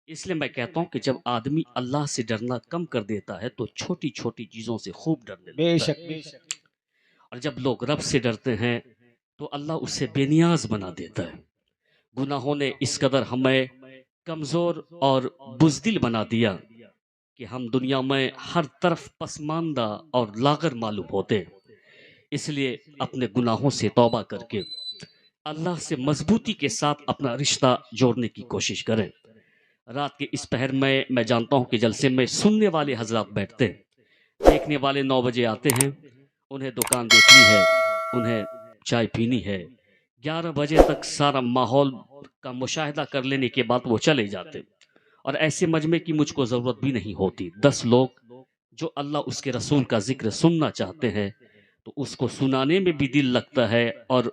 اس لیے میں کہتا ہوں کہ جب آدمی اللہ سے ڈرنا کم کر دیتا ہے تو چھوٹی چھوٹی چیزوں سے خوب ڈرنے بے لگتا شک ہے، بے شک اور جب لوگ رب سے ڈرتے ہیں تو اللہ اسے بے نیاز بنا دیتا ہے۔ گناہوں نے اس قدر ہمیں کمزور اور بزدل بنا دیا کہ ہم دنیا میں ہر طرف پسماندہ اور لاغر معلوم ہوتے ہیں۔ اس لیے اپنے گناہوں سے توبہ کر کے اللہ سے مضبوطی کے ساتھ اپنا رشتہ جوڑنے کی کوشش کریں۔ رات کے اس پہر میں جانتا ہوں کہ جلسے میں سننے والے حضرات بیٹھتے ہیں، دیکھنے والے 9 بجے آتے ہیں، انہیں دکان دیکھنی ہے، انہیں چائے پینی ہے، 11 بجے تک سارا ماحول کا مشاہدہ کر لینے کے بعد وہ چلے جاتے، اور ایسے مجمع کی مجھ کو ضرورت بھی نہیں ہوتی۔ 10 لوگ جو اللہ اس کے رسول کا ذکر سننا چاہتے ہیں تو اس کو سنانے میں بھی دل لگتا ہے، اور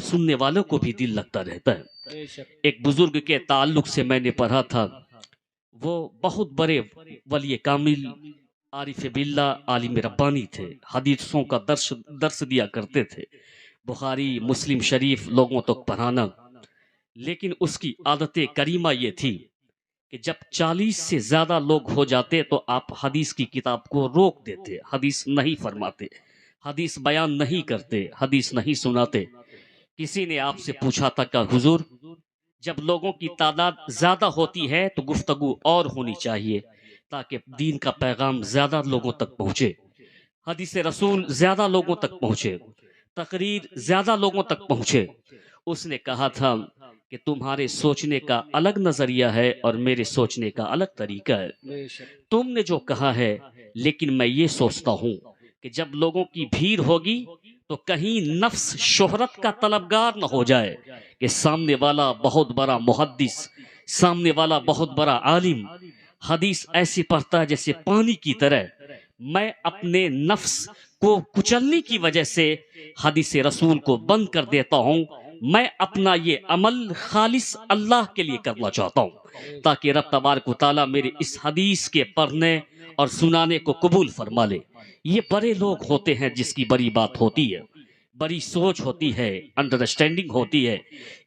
سننے والوں کو بھی دل لگتا رہتا ہے۔ بے شک ایک بزرگ کے تعلق سے میں نے پڑھا تھا، وہ بہت بڑے ولی کامل عارف باللہ عالم ربانی تھے، حدیثوں کا درس دیا کرتے تھے، بخاری مسلم شریف لوگوں تک پڑھانا، لیکن اس کی عادت کریمہ یہ تھی کہ جب 40 سے زیادہ لوگ ہو جاتے تو آپ حدیث کی کتاب کو روک دیتے، حدیث نہیں فرماتے، حدیث بیان نہیں کرتے، حدیث نہیں سناتے۔ کسی نے آپ سے پوچھا تھا کہ حضور، جب لوگوں کی تعداد زیادہ ہوتی ہے تو گفتگو اور ہونی چاہیے تاکہ دین کا پیغام زیادہ لوگوں تک پہنچے، حدیث رسول زیادہ لوگوں تک پہنچے، تقریر زیادہ لوگوں تک پہنچے۔ اس نے کہا تھا کہ تمہارے سوچنے کا الگ نظریہ ہے اور میرے سوچنے کا الگ طریقہ ہے، بے شک تم نے جو کہا ہے، لیکن میں یہ سوچتا ہوں کہ جب لوگوں کی بھیڑ ہوگی تو کہیں نفس شہرت کا طلبگار نہ ہو جائے کہ سامنے والا بہت بڑا محدث، سامنے والا بہت بڑا عالم حدیث ایسی پڑھتا ہے جیسے پانی کی طرح۔ میں اپنے نفس کو کچلنے کی وجہ سے حدیث رسول کو بند کر دیتا ہوں، میں اپنا یہ عمل خالص اللہ کے لیے کرنا چاہتا ہوں تاکہ رب تبارک و تعالیٰ میرے اس حدیث کے پڑھنے اور سنانے کو قبول فرما لے۔ یہ بڑے لوگ ہوتے ہیں جس کی بڑی بات ہوتی ہے، بڑی سوچ ہوتی ہے، انڈرسٹینڈنگ ہوتی ہے۔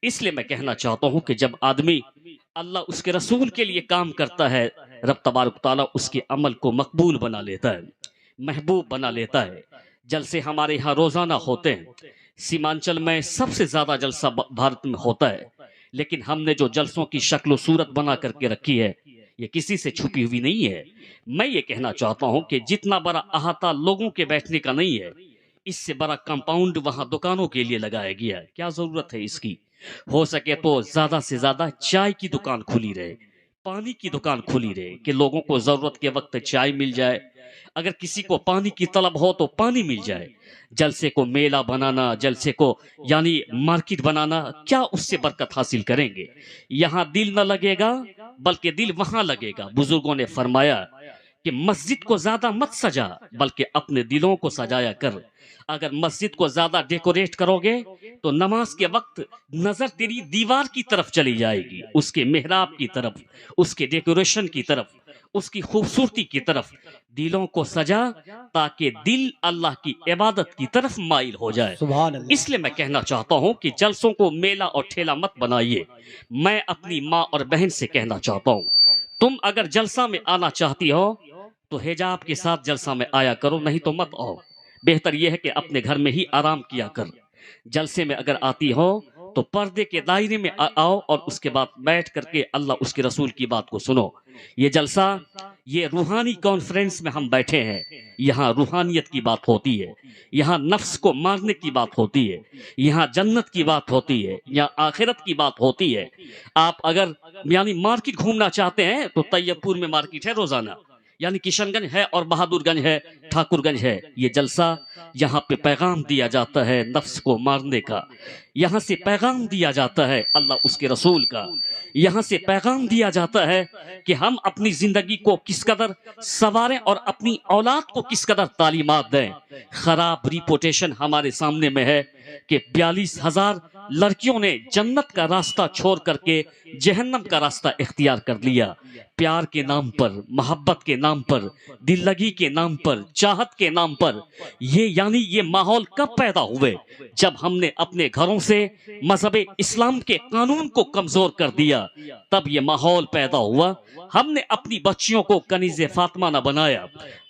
اس لیے میں کہنا چاہتا ہوں کہ جب آدمی اللہ اس کے رسول کے لیے کام کرتا ہے، رب تبارک و تعالیٰ اس کے عمل کو مقبول بنا لیتا ہے، محبوب بنا لیتا ہے۔ جلسے ہمارے ہاں روزانہ ہوتے ہیں، سیمانچل میں سب سے زیادہ جلسہ بھارت میں ہوتا ہے، لیکن ہم نے جو جلسوں کی شکل و صورت بنا کر کے رکھی ہے یہ کسی سے چھپی ہوئی نہیں ہے۔ میں یہ کہنا چاہتا ہوں کہ جتنا بڑا احاطہ لوگوں کے بیٹھنے کا نہیں ہے، اس سے بڑا کمپاؤنڈ وہاں دکانوں کے لیے لگایا گیا ہے۔ کیا ضرورت ہے اس کی؟ ہو سکے تو زیادہ سے زیادہ چائے کی دکان کھلی رہے، پانی کی دکان کھلی رہے کہ لوگوں کو ضرورت کے وقت چائے مل جائے، اگر کسی کو پانی کی طلب ہو تو پانی مل جائے۔ جلسے کو میلہ بنانا، جلسے کو یعنی مارکیٹ بنانا، کیا اس سے برکت حاصل کریں گے؟ یہاں دل نہ لگے گا بلکہ دل وہاں لگے گا۔ بزرگوں نے فرمایا کہ مسجد کو زیادہ مت سجا بلکہ اپنے دلوں کو سجایا کر۔ اگر مسجد کو زیادہ ڈیکوریٹ کرو گے تو نماز کے وقت نظر تیری دیوار کی طرف چلی جائے گی، اس کے محراب کی طرف، اس کے ڈیکوریشن کی طرف، اس کی خوبصورتی کی طرف۔ دلوں کو سجا تاکہ دل اللہ کی عبادت کی طرف مائل ہو جائے۔ سبحان اللہ اس لیے میں کہنا چاہتا ہوں کہ جلسوں کو میلہ اور ٹھیلا مت بنائیے۔ میں اپنی ماں اور بہن سے کہنا چاہتا ہوں، تم اگر جلسہ میں آنا چاہتی ہو تو حجاب کے ساتھ جلسہ میں آیا کرو، نہیں تو مت آؤ۔ بہتر یہ ہے کہ اپنے گھر میں ہی آرام کیا کر۔ جلسے میں اگر آتی ہو تو پردے کے دائرے میں آؤ اور اس کے بعد بیٹھ کر کے اللہ اس کے رسول کی بات کو سنو۔ یہ جلسہ، یہ روحانی کانفرنس میں ہم بیٹھے ہیں، یہاں روحانیت کی بات ہوتی ہے، یہاں نفس کو مارنے کی بات ہوتی ہے، یہاں جنت کی بات ہوتی ہے، یہاں آخرت کی بات ہوتی ہے۔ آپ اگر یعنی مارکیٹ گھومنا چاہتے ہیں تو طیب پور میں مارکیٹ ہے روزانہ، یعنی کشن گنج ہے اور بہادر گنج ہے، ٹھاکر گنج ہے۔ یہ جلسہ یہاں پہ پیغام دیا جاتا ہے نفس کو مارنے کا، یہاں سے پیغام دیا جاتا ہے اللہ اس کے رسول کا، یہاں سے پیغام دیا جاتا ہے کہ ہم اپنی زندگی کو کس قدر سنواریں اور اپنی اولاد کو کس قدر تعلیمات دیں۔ خراب ریپوٹیشن ہمارے سامنے میں ہے، کہ 42,000 لڑکیوں نے جنت کا راستہ چھوڑ کر کے جہنم کا راستہ اختیار کر لیا. پیار کے نام پر، محبت کے نام پر، دل لگی کے نام پر، چاہت کے نام پر. یہ ماحول کب پیدا ہوئے؟ جب ہم نے اپنے گھروں سے مذہب اسلام کے قانون کو کمزور کر دیا، تب یہ ماحول پیدا ہوا. ہم نے اپنی بچیوں کو کنیز فاطمہ نہ بنایا،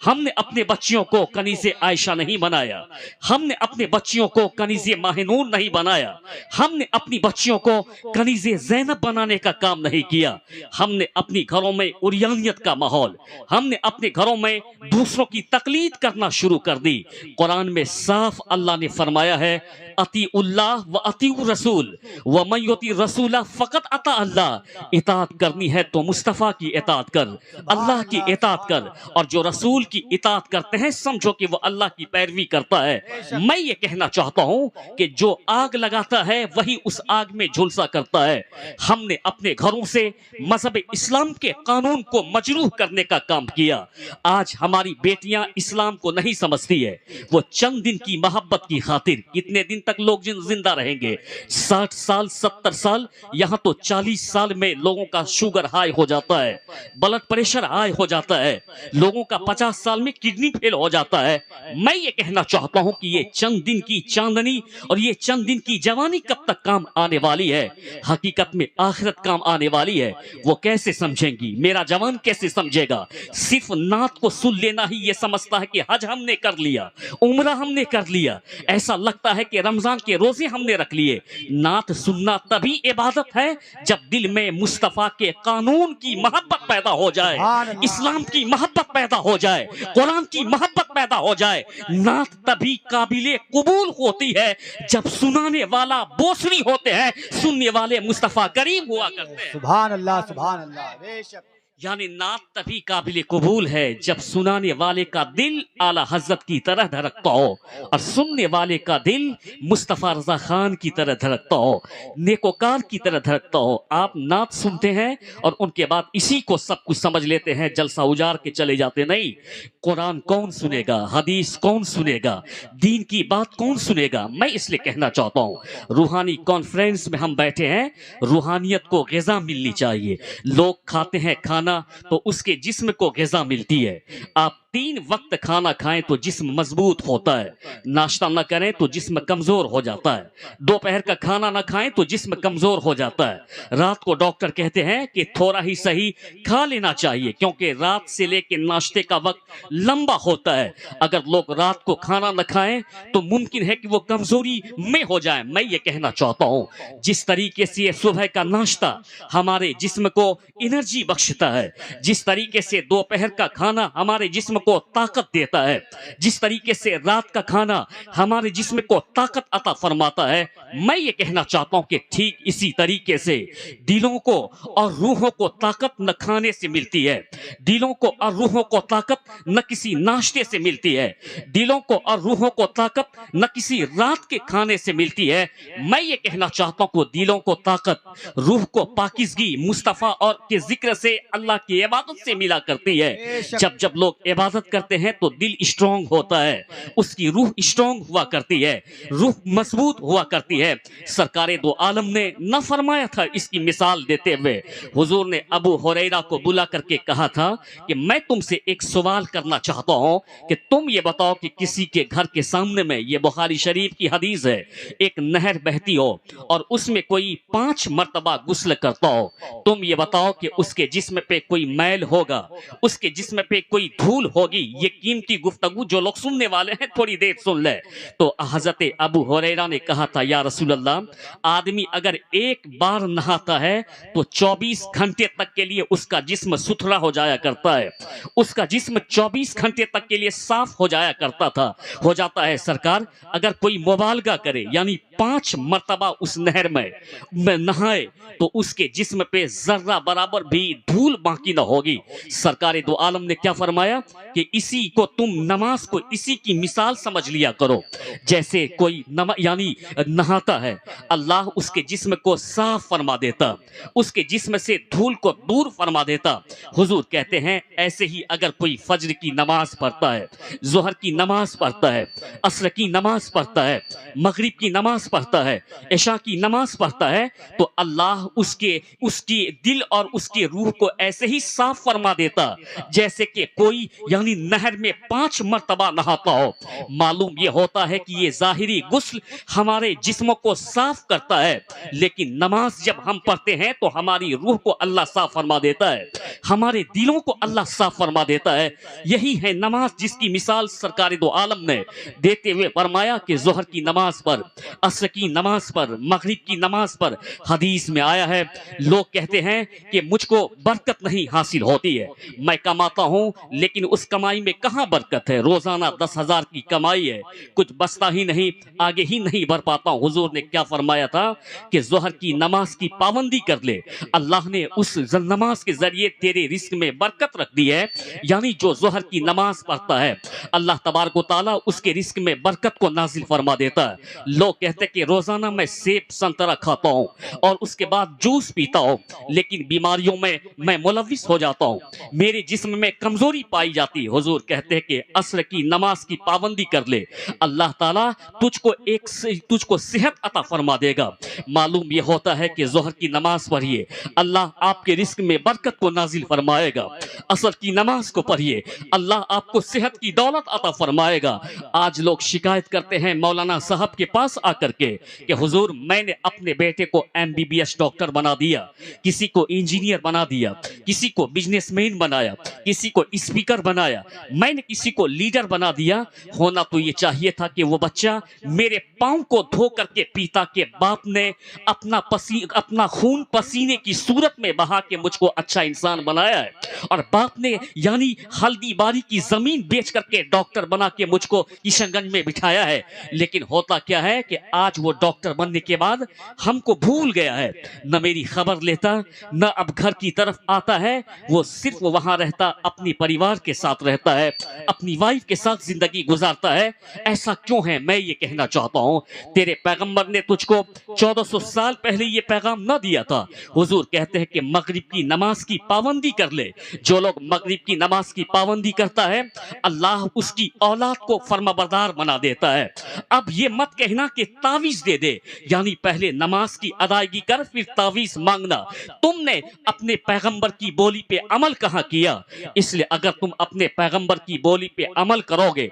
ہم نے اپنے بچیوں کو کنیز عائشہ نہیں بنایا، ہم نے اپنے بچیوں کو کنیز ماہ نور نہیں بنایا، ہم نے اپنی بچیوں کو کنیز زینب بنانے کا کام نہیں کیا. ہم نے اپنی گھروں میں عریانیت کا ماحول، ہم نے اپنے گھروں میں دوسروں کی تقلید کرنا شروع کر دی. قرآن میں صاف اللہ نے فرمایا ہے، اطیعوا اللہ و اطیعوا الرسول ومن یطع الرسول فقد اطاع اللہ. اطاعت کرنی ہے تو مصطفیٰ کی اطاعت کر، اللہ کی اطاعت کر، اور جو رسول کی اطاعت کرتے ہیں سمجھو کہ وہ اللہ کی پیروی کرتا ہے. میں یہ کہنا چاہتا ہوں کہ جو آگ لگاتا ہے وہی اس آگ میں جھلسا کرتا ہے. ہم نے اپنے گھروں سے مذہب اسلام کے قانون کو مجروح کرنے کا کام کیا. آج ہماری بیٹیاں اسلام کو نہیں سمجھتی ہے. وہ چند دن کی محبت کی خاطر کتنے دن تک لوگ زندہ رہیں گے؟ 60 سال 70 سال، یہاں تو 40 سال میں لوگوں کا شوگر ہائی ہو جاتا ہے، بلڈ پریشر ہائی ہو جاتا ہے، لوگوں کا 50 سال میں کڈنی فیل ہو جاتا ہے. میں یہ کہنا چاہتا ہوں کہ یہ چند دن کی چاندنی اور یہ چند دن کی جوانی کب تک کام آنے والی ہے؟ حقیقت میں آخرت کام آنے والی ہے. وہ کیسے سمجھیں گی؟ میرا جوان کیسے سمجھے گا؟ صرف نعت کو سن لینا ہی یہ سمجھتا ہے کہ حج ہم نے کر لیا، عمرہ ہم نے کر لیا، ایسا لگتا ہے کہ رمضان کے روزے ہم نے رکھ لیے. نعت سننا تبھی عبادت ہے جب دل میں مصطفیٰ کے قانون کی محبت پیدا ہو جائے، اسلام کی محبت پیدا ہو جائے، قرآن کی محبت پیدا ہو جائے. نعت تبھی قابل قبول ہوتی ہے جب سنانے والا بوسری ہوتے ہیں، سننے والے مصطفیٰ کریم ہوا کرتے ہیں. سبحان اللہ، سبحان اللہ، بے شک. یعنی نعت تبھی قابل قبول ہے جب سنانے والے کا دل اعلیٰ حضرت کی طرح دھڑکتا ہو اور سننے والے کا دل مصطفیٰ رضا خان کی طرح دھڑکتا ہو، نیکوکار کی طرح دھڑکتا ہو. آپ نعت سنتے ہیں اور ان کے بعد اسی کو سب کچھ سمجھ لیتے ہیں، جلسہ اجار کے چلے جاتے. نہیں، قرآن کون سنے گا؟ حدیث کون سنے گا؟ دین کی بات کون سنے گا؟ میں اس لیے کہنا چاہتا ہوں، روحانی کانفرنس میں ہم بیٹھے ہیں، روحانیت کو غذا ملنی چاہیے. لوگ کھاتے ہیں کھانا تو اس کے جسم کو غذا ملتی ہے. آپ 3 وقت کھانا کھائیں تو جسم مضبوط ہوتا ہے، ناشتہ نہ کریں تو جسم کمزور ہو جاتا ہے، دوپہر کا کھانا نہ کھائیں تو جسم کمزور ہو جاتا ہے. رات کو ڈاکٹر کہتے ہیں کہ تھوڑا ہی صحیح کھا لینا چاہیے، کیونکہ رات سے لے کے ناشتے کا وقت لمبا ہوتا ہے. اگر لوگ رات کو کھانا نہ کھائیں تو ممکن ہے کہ وہ کمزوری میں ہو جائیں. میں یہ کہنا چاہتا ہوں، جس طریقے سے یہ صبح کا ناشتہ ہمارے جسم کو انرجی بخشتا ہے، جس طریقے سے دوپہر کا کھانا ہمارے جسم کو طاقت دیتا ہے، جس طریقے سے رات کا کھانا ہمارے جسم کو طاقت عطا فرماتا ہے، میں یہ کہنا چاہتا ہوں کہ ٹھیک اسی طریقے سے دلوں کو اور روحوں کو طاقت نہ کھانے سے ملتی ہے، دلوں کو اور روحوں کو طاقت نہ کسی ناشتے سے ملتی ہے، دلوں کو اور روحوں کو طاقت نہ کسی رات کے کھانے سے ملتی ہے. میں یہ کہنا چاہتا ہوں کہ دلوں کو طاقت، روح کو پاکیزگی مصطفیٰ اور کے ذکر سے، اللہ کی عبادت سے ملا کرتی ہے. جب لوگ عبادت کرتے ہیں تو دل اسٹرانگ ہوتا ہے، اس کی روح اسٹرانگ ہوا کرتی ہے، روح مضبوط ہوا کرتی ہے. سرکار دو عالم نے نہ فرمایا تھا، اس کی مثال دیتے ہوئے حضور نے ابو ہریرہ کو بلا کر کے کہا تھا کہ میں تم سے ایک سوال کرنا چاہتا ہوں کہ تم یہ بتاؤ کہ کسی کے گھر کے سامنے میں، یہ بخاری شریف کی حدیث ہے، ایک نہر بہتی ہو اور اس میں کوئی 5 مرتبہ غسل کرتا ہو، تم یہ بتاؤ کہ اس کے جسم پہ کوئی میل ہوگا، اس کے جسم پہ کوئی دھول ہوگی؟ یہ قیمتی گفتگو جو لوگ سننے والے ہیں تھوڑی دیر سن لے. تو حضرت ابو ہریرہ نے کہا تھا، یا رسول اللہ، آدمی اگر ایک بار نہاتا ہے تو 24 گھنٹے تک کے لیے اس کا جسم ستھرا ہو جایا کرتا ہے، اس کا جسم 24 گھنٹے تک کے لیے صاف ہو جایا کرتا تھا، ہو جاتا ہے. سرکار، اگر کوئی مبالغہ کرے یعنی 5 مرتبہ اس نہر میں نہائے تو اس کے جسم پہ ذرہ برابر بھی دھول باقی نہ ہوگی۔ سرکار دو عالم نے کیا فرمایا کہ اسی کو تم نماز کو اسی کی مثال سمجھ لیا کرو، جیسے کوئی یعنی نہاتا ہے، اللہ اس کے جسم کو صاف فرما دیتا، اس کے جسم سے دھول کو دور فرما دیتا۔ حضور کہتے ہیں ایسے ہی اگر کوئی فجر کی نماز پڑھتا ہے، ظہر کی نماز پڑھتا ہے، عصر کی نماز پڑھتا ہے، مغرب کی نماز پڑھتا ہے، عشاء کی نماز پڑھتا ہے، تو اللہ اس کی دل اور اس کی روح کو ایسے ہی صاف فرما دیتا جیسے کہ کوئی یعنی نہر میں 5 مرتبہ نہاتا ہو۔ معلوم یہ ہوتا ہے کہ یہ ظاہری غسل ہمارے جسموں کو صاف کرتا ہے، لیکن نماز جب ہم پڑھتے ہیں تو ہماری روح کو اللہ صاف فرما دیتا ہے، ہمارے دلوں کو اللہ صاف فرما دیتا ہے۔ یہی ہے نماز جس کی مثال سرکار دو عالم نے دیتے ہوئے فرمایا کہ ظہر کی نماز پر، عصر کی نماز پر، مغرب کی نماز پر حدیث میں آیا ہے لوگ کہتے ہیں کہ مجھ کو برکت نہیں حاصل ہوتی ہے، میں کماتا ہوں لیکن اس کمائی میں کہاں برکت ہے، روزانہ 10,000 کی کمائی ہے، کچھ بچتا ہی نہیں، آگے ہی نہیں بڑھ پاتا ہوں۔ حضور نے کیا فرمایا تھا کہ ظہر کی نماز کی پابندی کر لے، اللہ نے اس نماز کے ذریعے تیرے رزق میں برکت رکھ دی ہے۔ یعنی جو ظہر کی نماز پڑھتا ہے اللہ تبارک و تعالیٰ اس کے رزق میں برکت کو نازل فرما دیتا ہے۔ لوگ کہتے ہیں کہ روزانہ میں سیب سنترا کھاتا ہوں اور اس کے بعد جوس پیتا ہوں لیکن بیماریوں میں ملوث ہو جاتا ہوں، میرے جسم میں کمزوری پائی جاتی ہے۔ حضور کہتے ہیں کہ عصر کی نماز کی پابندی کر لے، اللہ تعالیٰ تجھ کو صحت عطا فرما دے گا۔ معلوم یہ ہوتا ہے کہ ظہر کی نماز پڑھیے، اللہ آپ کے رزق میں برکت کو نازل فرمائے گا۔ عصر کی نماز کو پڑھیے، اللہ آپ کو صحت کی دولت عطا فرمائے گا۔ آج لوگ شکایت کرتے ہیں مولانا صاحب کے پاس آ کر کے کہ حضور میں نے اپنے بیٹے کو MBBS ڈاکٹر بنا دیا، کسی کو انجینئر بنا دیا، کسی کو بزنس مین بنایا، کسی کو اسپیکر بنایا، میں نے کسی کو لیڈر بنا دیا۔ ہونا تو یہ چاہیے تھا کہ وہ بچہ میرے پاؤں کو دھو کر کے پیتا کہ باپ نے اپنا خون پسینے کی صورت میں بہا کے مجھ کو اچھا انسان بنایا ہے، اور باپ نے یعنی ہلدی باری کی زمین بیچ کر کے ڈاکٹر بنا کے مجھ کو کشن گنج میں بٹھایا ہے۔ لیکن ہوتا کیا ہے کہ آج وہ ڈاکٹر بننے کے بعد ہم کو بھول گیا ہے، نہ میری خبر لیتا، نہ اب گھر کی طرف آتا ہے، وہ صرف وہاں رہتا، اپنی پریوار کے ساتھ رہتا ہے، اپنی وائف کے ساتھ زندگی گزارتا ہے۔ ایسا کیوں ہے؟ میں یہ کہنا چاہتا ہوں تیرے پیغمبر نے تجھ کو 1400 سال پہلے یہ پیغام نہ دیا تھا؟ حضور کہتے ہیں کہ مغرب کی نماز کی پابندی کر لے۔ جو لوگ مغرب کی نماز کی پابندی کرتا ہے اللہ اس کی اولاد کو فرمانبردار بنا دیتا ہے۔ اب یہ مت کہنا کہ تعویذ دے دے، یعنی پہلے نماز کی ادائیگی کر پھر تعویذ مانگنا۔ تم نے اپنے پیغمبر کی بولی پہ عمل کہاں کیا؟ اس لیے اگر تم اپنے پیغمبر کی بولی پہ عمل کرو گے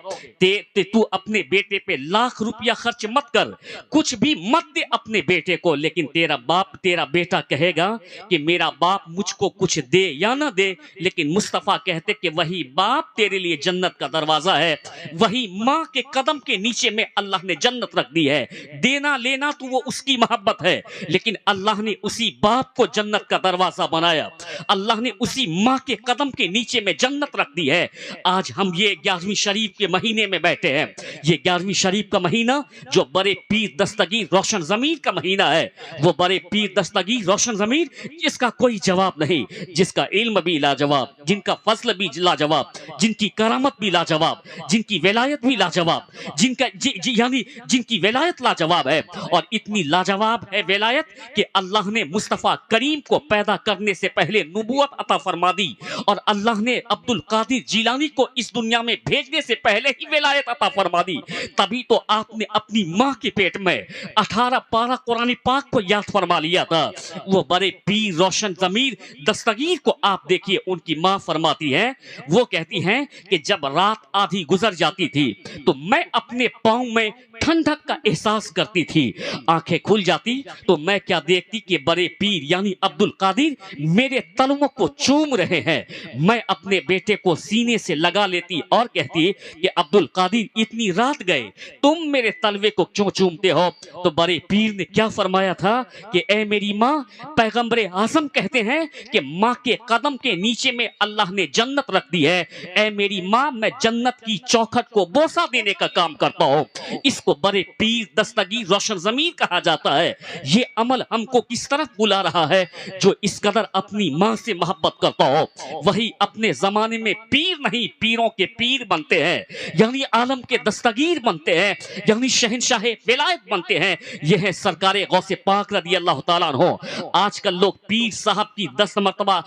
تو اپنے بیٹے پہ لاکھ روپیہ خرچ مت کر، کچھ بھی مت دے اپنے بیٹے کو، لیکن تیرا بیٹا کہے گا کہ میرا باپ مجھ کو کچھ دے یا نہ دے، لیکن مصطفیٰ کہتے کہ وہی باپ تیرے لیے جنت کا دروازہ ہے، وہی ماں کے قدم کے نیچے میں اللہ نے جنت رکھ دی ہے۔ دینا لینا تو وہ اس کی محبت ہے، لیکن اللہ نے اسی باپ کو جنت کا دروازہ بنایا، اللہ نے اسی ماں کے قدم کے نیچے میں جنت رکھ دی ہے۔ آج ہم یہ 11ویں شریف کے مہینے میں بیٹھے ہیں، یہ 11ویں شریف کا مہینہ جو بڑے پیر دستگیر روشن ضمیر کا مہینہ ہے، وہ بڑے پیر دستگیر روشن ضمیر جس کا کوئی جواب نہیں، جس کا علم بھی لاجواب، جن کا فضل بھی لاجواب، جن کی کرامت بھی لاجواب، جن کی ولایت بھی لاجواب، جن کی ولایت لاجواب ہے، اور اتنی لاجواب ہے ولایت کہ اللہ نے مصطفیٰ کریم کو پیدا کرنے سے پہلے نبوت عطا فرما دی، اور اللہ نے عبد القادر جیلانی کو اس دنیا میں بھیجنے سے پہلے ہی ولایت عطا فرما دی۔ تبھی تو آپ نے اپنی ماں کے پیٹ میں 18 پارہ قرآن پاک کو یاد فرما لیا تھا۔ وہ بڑے پیر روشن ضمیر دستگیر کو آپ دیکھیے، ان کی ماں فرماتی ہے، وہ کہتی ہیں کہ جب رات آدھی گزر جاتی تھی تو میں اپنے پاؤں میں ٹھنڈک کا احساس کرتی تھی، آنکھیں کھل جاتی تو میں کیا دیکھتی کہ بڑے پیر یعنی عبد القادر میرے تلووں کو چوم رہے ہیں۔ میں اپنے بیٹے کو سینے سے لگا لیتی اور کہتی کہ عبد القادر اتنی رات گئے، تم میرے تلوے کو کیوں چومتے ہو؟ تو بڑے پیر نے کیا فرمایا تھا کہ اے میری ماں، پیغمبر اعظم کہتے ہیں کہ ماں کے قدم کے نیچے میں اللہ نے جنت رکھ دی ہے، اے میری ماں میں جنت کی چوکھٹ کو بوسہ دینے کا کام کرتا ہوں، اس کو بڑے پیر دستگیر روشن ضمیر کہا جاتا ہے۔ یہ عمل ہم کو کس طرف بلا رہا ہے؟ جو اس قدر اپنی ماں سے محبت کرتا ہو وہی اپنے زمانے میں پیر نہیں پیروں کے پیر بنتے ہیں، یعنی عالم کے دستگیر بنتے ہیں، یعنی شہنشاہ ولایت بنتے ہیں۔ یہ ہے سرکار غوث پاک رضی اللہ تعالیٰ عنہ۔ آج کل لوگ پیر صاحب کی 10 مرتبہ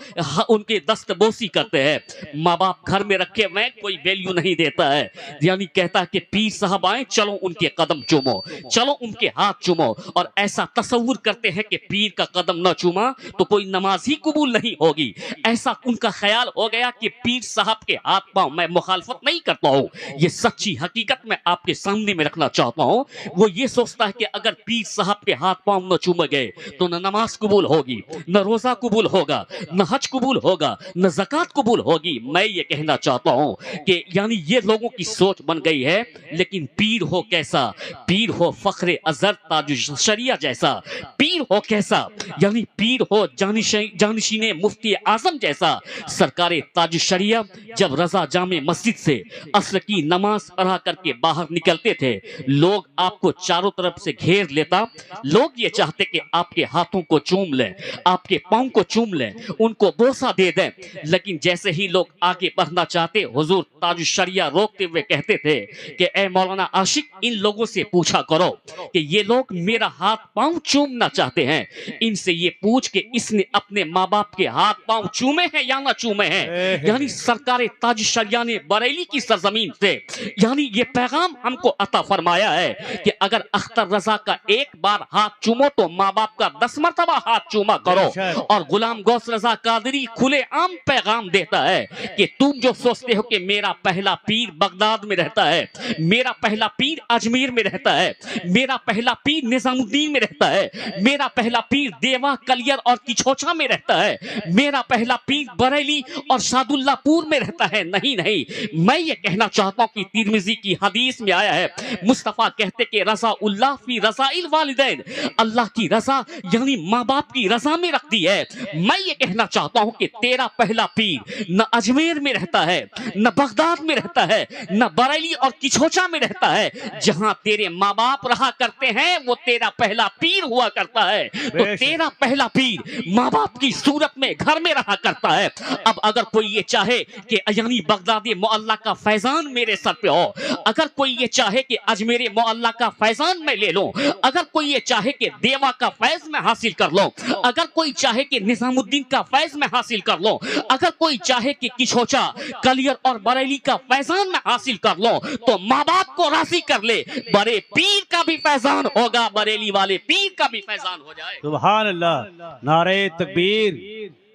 ان کے دست بوسی کرتے ہیں، ماں باپ گھر میں رکھے ہوئے کوئی ویلیو نہیں دیتا ہے، یعنی کہتا ہے کہ پیر صاحب آئیں چلو ان کے قدم چومو، چلو ان کے ہاتھ چومو، اور ایسا تصور کرتے ہیں کہ پیر کا قدم نہ چوما تو کوئی نماز ہی قبول نہیں ہوگی۔ ایسا ان کا خیال ہو گیا کہ پیر صاحب کے ہاتھ پاؤں، میں مخالفت نہیں کرتا ہوں، یہ سچی حقیقت میں آپ کے سامنے میں رکھنا چاہتا ہوں۔ وہ یہ سوچتا ہے کہ اگر پیر صاحب کے ہاتھ پاؤں نہ چومے گئے تو نہ نماز قبول ہوگی، نہ روزہ قبول ہوگا، نہ حج قبول ہوگا، نہ زکوٰۃ قبول ہوگی۔ میں یہ کہنا چاہتا ہوں کہ یعنی یہ لوگوں کی سوچ بن گئی ہے، لیکن پیر ہو کیسا؟ پیر ہو فخر ازہر تاج الشریعہ جیسا، پیر ہو کیسا؟ یعنی پیر ہو جانشین مفتی اعظم جیسا۔ سرکار تاج الشریعہ جب رضا جامع مسجد سے عصر کی نماز پڑھا کر کے باہر نکلتے تھے، لوگ آپ کو چاروں طرف سے گھیر لیتا، لوگ یہ چاہتے کہ آپ کے ہاتھوں کو چوم لیں، آپ کے پاؤں کو چوم لیں، ان کو بوسہ دے دیں، لیکن جیسے ہی لوگ آگے بڑھنا چاہتے، حضور تاج الشریعہ روکتے ہوئے کہتے تھے کہ اے مولانا عاشق، ان لوگوں سے پوچھا کرو کہ یہ لوگ میرا ہاتھ پاؤں چومنا چاہتے ہیں، ان سے یہ پوچھ کہ اس نے اپنے ماں باپ کے ہاتھ پاؤں چومے ہیں یا نہ چومے ہیں۔ یعنی سرکار تاج الشریعہ نے بریلی کی سرزمین سے یعنی یہ پیغام ہم کو عطا فرمایا ہے کہ اگر اختر رضا کا ایک بار ہاتھ چومو تو ماں باپ کا 10 مرتبہ ہاتھ چوما کرو۔ اور غلام غوث رضا قادری کھلے عام پیغام دیتا ہے کہ تم جو سوچتے ہو کہ میرا پہلا پیر بغداد میں رہتا ہے، میرا پہلا پیر اجمیر میں رہتا ہے، میرا پہلا پیر نظام الدین میں رہتا ہے، میرا پہلا پیر دیوا کلیر اور کچھوچا میں رہتا ہے، میرا پہلا پیر بریلی اور شاد اللہ پور میں رہتا ہے، نہیں، میں یہ کہنا چاہتا ہوں کہ ترمذی کی حدیث میں آیا ہے، مصطفیٰ کہتے کہ رضا اللہ فی رضا الوالدین، اللہ کی رضا یعنی ماں باپ کی رضا میں رکھ دی ہے۔ میں یہ کہنا چاہتا ہوں کہ تیرا پہلا پیر نہ اجمیر میں رہتا ہے، نہ بغداد میں رہتا ہے، نہ بریلی اور کچھوچا میں رہتا ہے، جہاں تیرے ماں باپ رہا کرتے ہیں وہ تیرا پہلا پیر ہوا کرتا ہے۔ تو تیرا پہلا پیر ماں باپ کی صورت میں گھر میں رہا کرتا ہے۔ اب اگر کوئی یہ چاہے کہ یعنی بغداد معلّہ کا فیضان میرے سر پہ ہو، اگر کوئی یہ چاہے کہ اجمیر معلّہ کا فیضان میں لے لوں، اگر کوئی یہ چاہے کہ دیوا کا فیض میں حاصل کر لوں، اگر کوئی چاہے کہ نظام الدین کا فیض میں حاصل کر لوں، اگر کوئی چاہے کہ کچھوچا کلیر اور بریلی کا فیضان میں حاصل کر لوں، تو ماں باپ کو راضی کر لے، بڑے پیر کا بھی فیضان ہوگا، بریلی والے پیر کا بھی فیضان ہو جائے۔ سبحان اللہ، نعرہ تکبیر،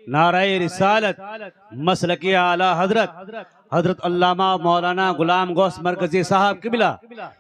نعرہ رسالت، مسلک اعلی حضرت علامہ مولانا غلام غوث مرکزی صاحب قبلہ،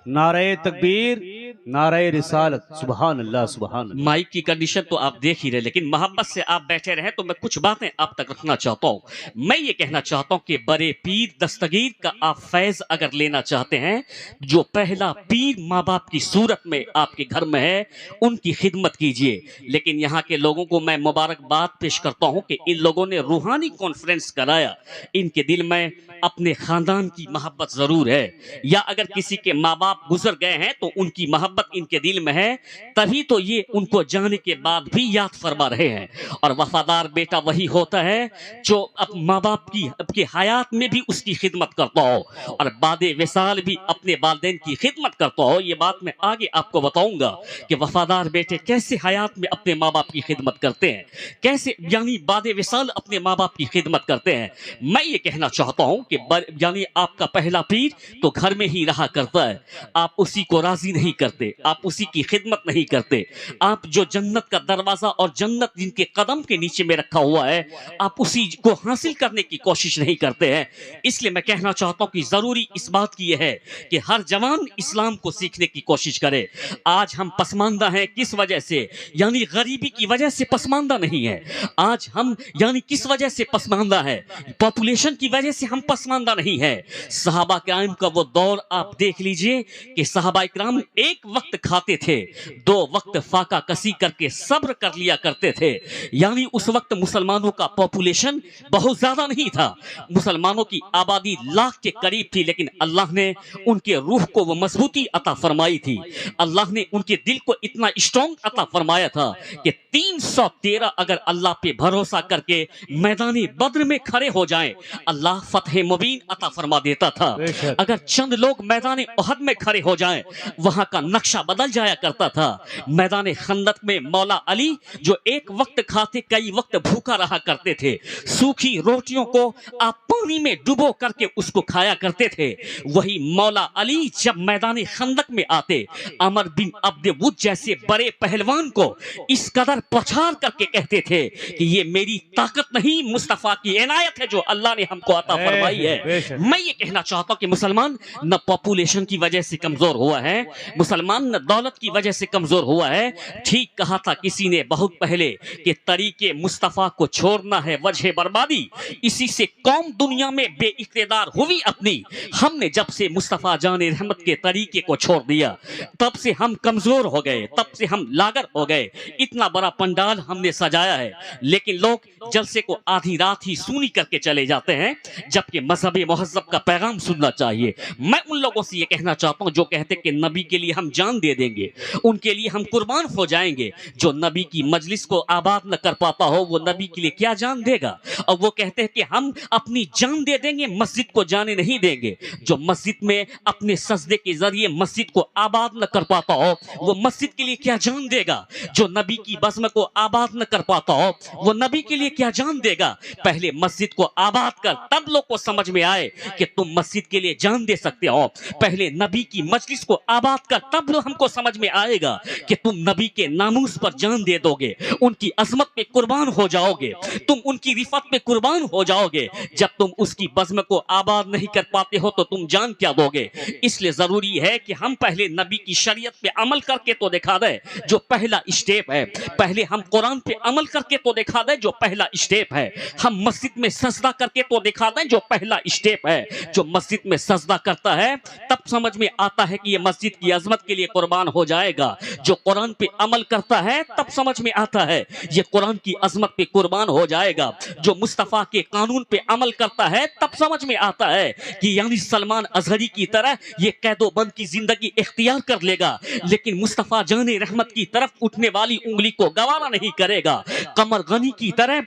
نعرہ تکبیر، نعرہ رسالت، سبحان اللہ سبحان اللہ۔ مائک کی کنڈیشن تو آپ دیکھ ہی رہے، لیکن محبت سے آپ بیٹھے رہے تو میں کچھ باتیں آپ تک رکھنا چاہتا ہوں۔ میں یہ کہنا چاہتا ہوں کہ بڑے پیر دستگیر کا آپ فیض اگر لینا چاہتے ہیں، جو پہلا پیر ماں باپ کی صورت میں آپ کے گھر میں ہے، ان کی خدمت کیجئے۔ لیکن یہاں کے لوگوں کو میں مبارکباد پیش کرتا ہوں کہ ان لوگوں نے روحانی کانفرنس کرایا، ان کے دل میں اپنے خاندان کی محبت ضرور ہے، یا اگر کسی کے ماں باپ گزر گئے ہیں تو ان کی محبت ان کے دل میں ہے، تبھی تو یہ ان کو جانے کے بعد بھی یاد فرما رہے ہیں۔ اور وفادار بیٹا وہی ہوتا ہے جو ماں باپ کی حیات میں بھی اس کی خدمت کرتا ہو، اور بعد وصال بھی اپنے والدین کی خدمت کرتا ہو۔ یہ بات میں آگے آپ کو بتاؤں گا کہ وفادار بیٹے کیسے حیات میں اپنے ماں باپ کی خدمت کرتے ہیں، کیسے یعنی بعد وصال اپنے ماں باپ کی خدمت کرتے ہیں۔ میں یہ کہنا چاہتا ہوں کہ یعنی آپ کا پہلا پیر تو گھر میں ہی رہا کرتا ہے، آپ اسی کو راضی نہیں کرتے، آپ اسی کی خدمت نہیں کرتے، آپ جو جنت کا دروازہ اور جنت جن کے قدم کے نیچے میں رکھا ہوا ہے، آپ اسی کو حاصل کرنے کی کوشش نہیں کرتے ہیں۔ اس لیے میں کہنا چاہتا ہوں کہ ضروری اس بات کی یہ ہے کہ ہر جوان اسلام کو سیکھنے کی کوشش کرے۔ آج ہم پسماندہ ہیں کس وجہ سے؟ یعنی غریبی کی وجہ سے پسماندہ نہیں ہے۔ آج ہم یعنی کس وجہ سے پسماندہ ہے؟ پاپولیشن کی وجہ سے ہم پسماندہ نہیں ہے۔ صحابہ کرام کا وہ دور آپ دیکھ لیجئے کہ صحابہ کرام ایک وقت کھاتے تھے، 2 وقت فاقہ کسی کر کے صبر کر لیا کرتے تھے۔ یعنی اس وقت مسلمانوں کا پاپولیشن بہت زیادہ نہیں تھا، مسلمانوں کی آبادی لاکھ کے قریب تھی، لیکن اللہ نے ان کے روح کو وہ مضبوطی عطا فرمائی تھی، اللہ نے ان کے دل کو اتنا اسٹرانگ عطا فرمایا تھا کہ 313 اگر اللہ پہ بھروسہ کر کے میدان بدر میں کھڑے ہو جائیں، اللہ فتح مبین عطا فرما دیتا تھا۔ اگر چند لوگ میدان احد میں کھڑے ہو جائیں، وہاں کا نقشہ بدل جایا کرتا تھا۔ میدان خندق میں مولا علی جو ایک وقت کھاتے کئی وقت بھوکا رہا کرتے تھے، سوکھی روٹیوں کو آپ پانی میں ڈبو کر کے اس کو کھایا کرتے تھے، وہی مولا علی جب میدان خندق میں آتے، عمر بن عبد ود جیسے بڑے پہلوان کو اس قدر پچھاڑ کر کے کہتے تھے کہ یہ میری طاقت نہیں، مصطفیٰ کی عنایت ہے جو اللہ نے ہم کو عطا فرمائی ہے۔ میں یہ کہنا چاہتا ہوں کہ مسلمان نہ پاپولیشن کی وجہ سے کمزور ہوا ہے، مسلمان نہ دولت کی وجہ سے کمزور ہوا ہے۔ ٹھیک کہا تھا کسی نے بہت پہلے کہ طریقے مصطفیٰ کو چھوڑنا ہے وجہ بربادی، اسی سے قوم دنیا میں بے اقتدار ہوئی اپنی۔ ہم نے جب سے مصطفیٰ جان رحمت کے طریقے کو چھوڑ دیا، تب سے ہم کمزور ہو گئے، تب سے ہم لاغر ہو گئے۔ اتنا بڑا پنڈال ہم نے سجایا ہے، لیکن لوگ جلسے کو آدھی رات ہی سونی کر کے چلے جاتے ہیں، جبکہ مذہب مہذب کا پیغام سننا چاہیے۔ میں ان لوگوں سے یہ کہنا چاہتا ہوں جو کہتے کہ نبی کے لیے ہم جان دے دیں گے، ان کے لیے ہم قربان ہو جائیں گے۔ جو نبی کی مجلس کو آباد نہ کر پاتا ہو، وہ نبی کے لیے کیا جان دے گا؟ اور وہ کہتے ہیں کہ ہم اپنی جان دے دیں گے، مسجد کو جانے نہیں دیں گے۔ جو مسجد میں اپنے سجدے کے ذریعے مسجد کو آباد نہ کر پاتا ہو، وہ مسجد کے لیے کیا جان دے گا؟ جو نبی کی بزم کو آباد نہ کر پاتا ہو، وہ نبی کے لیے کیا جان دے گا؟ پہلے مسجد کو آباد کر، تب لوگ کو سمجھ میں آئے کہ تم مسجد کے لیے جان دے سکتے ہو۔ پہلے نبی کی مجلس کو آباد کر، تب ہم کو سمجھ میں آئے گا کہ تم نبی کے ناموس پر جان دے دو گے، ان کی عظمت پہ قربان ہو جاؤ گے، تم ان کی رفعت پہ قربان ہو جاؤ گے۔ جب تم اس کی بزم کو آباد نہیں کر پاتے ہو تو تم جان کیا دو گے؟ اس لیے ضروری ہے کہ ہم پہلے نبی کی شریعت پہ عمل کر کے تو دکھا دیں، جو پہلا اسٹیپ ہے۔ پہلے ہم قرآن پہ عمل کر کے تو دکھا دیں، جو پہلا اسٹیپ ہے۔ ہم مسجد میں سجدہ کر کے تو دکھا دیں، جو پہلا اسٹیپ ہے۔ جو مسجد میں سجدہ کرتا ہے تب سمجھ میں آتا ہے کہ یہ مسجد کی عظمت کے لیے قربان ہو جائے گا۔ جو قرآن پہ عمل کرتا ہے تب سمجھ میں آتا ہے یہ قرآن کی عظمت پہ قربان ہو جائے گا۔ جو مصطفیٰ کے قانون پہ عمل کرتا ہے تب سمجھ میں آتا ہے کہ یعنی سلمان اظہری کی طرح یہ قید و بند کی زندگی اختیار کر لے گا، لیکن مصطفیٰ جان رحمت کی طرف اٹھنے والی انگلی کو گوارا نہیں کرے گا۔ قمر غنی کی طرح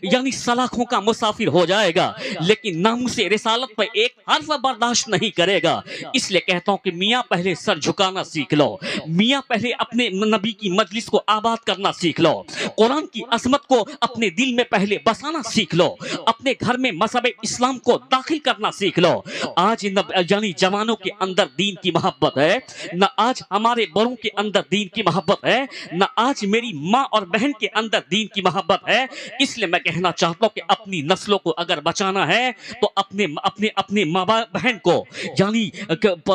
یعنی سلاخوں کا مسافر ہو جائے گا، لیکن ناموس رسالت پر ایک حرف برداشت نہیں کرے گا۔ اس لیے کہتا ہوں کہ میاں پہلے سر جھکانا سیکھ لو، میاں پہلے اپنے نبی کی مجلس کو آباد کرنا سیکھ لو، قرآن کی عظمت کو اپنے دل میں پہلے بسانا سیکھ لو، اپنے گھر میں مذہب اسلام کو داخل کرنا سیکھ لو۔ آج یعنی جوانوں کے اندر دین کی محبت ہے، نہ آج ہمارے بڑوں کے اندر دین کی محبت ہے، نہ آج میری ماں اور بہن کے اندر دین کی محبت ہے۔ اس لیے میں کہنا چاہتا ہوں کہ اپنی نسلوں کو اگر بچانا ہے تو اپنے ماں بہن کو یعنی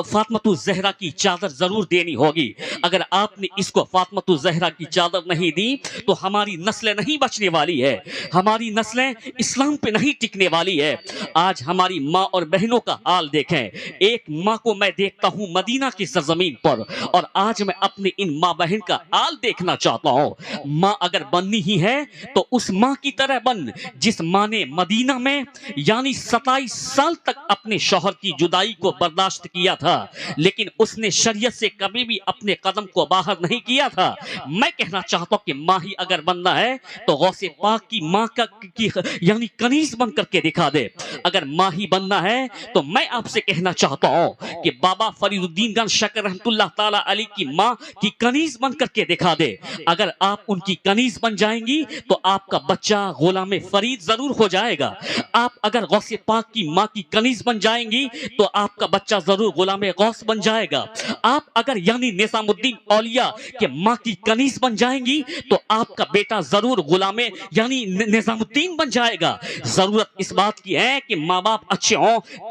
فاطمہ الزہرا کی چادر ضرور دینی ہوگی۔ اگر آپ نے اس کو فاطمہ الزہرا کی چادر نہیں دی تو ہماری نسلیں نہیں بچنے والی ہے، ہماری نسلیں اسلام پہ نہیں ٹکنے والی ہے۔ آج ہماری ماں اور بہنوں کا حال دیکھیں، ایک ماں کو میں دیکھتا ہوں مدینہ کی سرزمین پر، اور آج میں اپنے ان ماں بہن کا حال دیکھنا چاہتا ہوں۔ ماں اگر بننی ہی ہے تو اس ماں کی طرح بن جس ماں نے مدینہ میں یعنی 27 سال تک اپنے شوہر کی جدائی کو برداشت کیا تھا، لیکن اس نے شریعت سے کبھی بھی اپنے قدم کو باہر نہیں کیا تھا۔ میں کہنا چاہتا ہوں کہ ماں ہی اگر بننا ہے تو غوث پاک کی ماں یعنی کنیز بن کر کے دکھا دے۔ اگر ماں ہی بننا ہے تو میں آپ سے کہنا چاہتا ہوں کہ بابا فرید الدین گنج شکر رحمت اللہ تعالی علی کی ماں کی کنیز بن کر کے دکھا دے۔ اگر آپ ان کی کنیز بن جائیں گی تو آپ کا بچہ غلام فرید ضرور ہو جائے گا۔ آپ اگر غوث پاک کی ماں کی کنیز بن جائیں گی تو آپ کا بچہ ضرور غلام غوث بن جائے گا۔ آپ اگر یعنی نظام الدین اولیاء کے ماں کی کنیز بن جائیں گی تو آپ کا بیٹا ضرور غلام یعنی نظام الدین بن جائے گا۔ ضرورت اس بات کی ہے کہ ماں باپ اچھے ہوں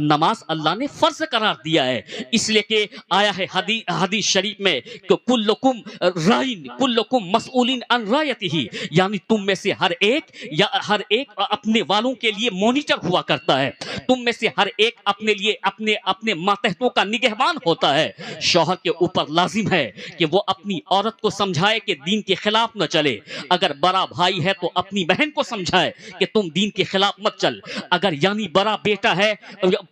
نماز اللہ نے فرض قرار دیا ہے، اس لیے کہ آیا ہے حدیث شریف میں کہ کلکم رائن کلکم مسئولین عن رایتہ، یعنی تم میں سے ہر ایک اپنے والوں کے لیے مونیٹر ہوا کرتا ہے، تم میں سے ہر ایک اپنے لیے اپنے ماتحتوں کا نگہبان ہوتا ہے۔ شوہر کے اوپر لازم ہے کہ وہ اپنی عورت کو سمجھائے کہ دین کے خلاف نہ چلے، اگر بڑا بھائی ہے تو اپنی بہن کو سمجھائے کہ تم دین کے خلاف مت چل، اگر یعنی بڑا بیٹا ہے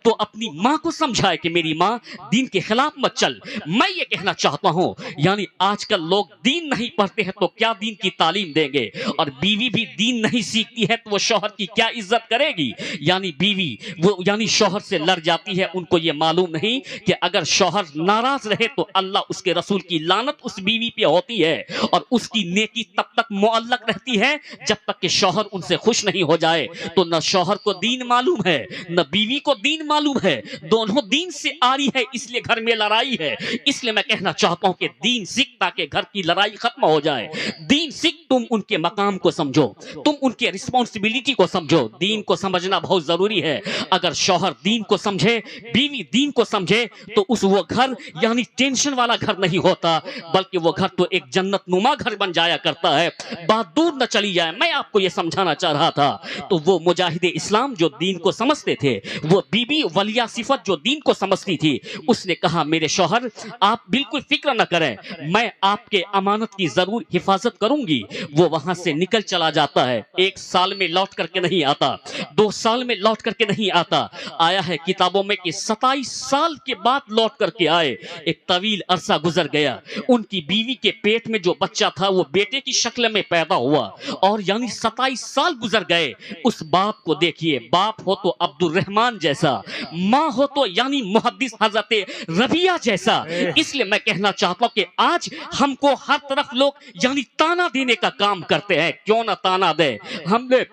تو اپنی ماں کو سمجھائے کہ میری ماں دین کے خلاف مت چل۔ میں یہ کہنا چاہتا ہوں یعنی آج کل لوگ دین نہیں پڑھتے ہیں تو کیا دین کی تعلیم دیں گے، اور بیوی بھی دین نہیں سیکھتی ہے تو وہ شوہر کی کیا عزت کرے گی؟ یعنی بیوی وہ یعنی شوہر سے لڑ جاتی ہے، ان کو یہ معلوم نہیں کہ اگر شوہر ناراض رہے تو اللہ اس کے رسول کی لعنت اس بیوی پہ ہوتی ہے، اور اس کی نیکی تب تک معلق رہتی ہے جب تک کہ شوہر ان سے خوش نہیں ہو جائے۔ تو نہ شوہر کو دین معلوم ہے نہ بیوی کو دین معلوم ہے، دونوں دین سے آری ہے، اس لیے گھر میں لڑائی ہے۔ اس لیے میں کہنا چاہتا ہوں کہ دین سیکھ تاکہ گھر کی لڑائی ختم ہو جائے، دین سیکھ، تم ان کے مقام کو سمجھو، تم ان کے رسپانسبلٹی کو سمجھو، دین کو سمجھنا بہت ضروری ہے۔ اگر شوہر دین کو سمجھے، بیوی دین کو سمجھے تو وہ گھر یعنی ٹینشن والا گھر نہیں ہوتا، بلکہ وہ گھر تو ایک جنت نما گھر بن جایا کرتا ہے۔ بات دور نہ چلی جائے، میں آپ کو یہ سمجھانا چاہ رہا تھا، تو وہ مجاہد اسلام جو دین کو سمجھتے تھے، وہ بی بی ولیہ صفت جو دین کو سمجھتی تھی، اس نے کہا میرے شوہر آپ بالکل فکر نہ کریں، میں آپ کے امانت کی ضرور حفاظت کروں گی۔ وہ وہاں سے نکل چلا جاتا ہے، 1 سال میں لوٹ کر کے نہیں آتا، 2 سال میں لوٹ کر کے نہیں آتا، آیا ہے کتابوں میں کہ 27 سال کے بعد لوٹ کر کے آئے۔ ایک طویل عرصہ گزر گیا، ان کی بیوی کے پیٹ میں جو بچہ تھا وہ بیٹے کی شکل میں پیدا ہوا، اور یعنی 27 سال گزر گئے۔ اس باپ کو دیکھیے، باپ ہو تو عبد الرحمن جیسا، ماں ہو تو یعنی محدث حضرت ربیہ جیسا۔ اس لیے میں کہنا چاہتا ہوں کہ آج ہم کو ہر طرف لوگ یعنی تانا دینے کا کام کرتے ہیں، کیوں نہ تانا دے؟ ہم نے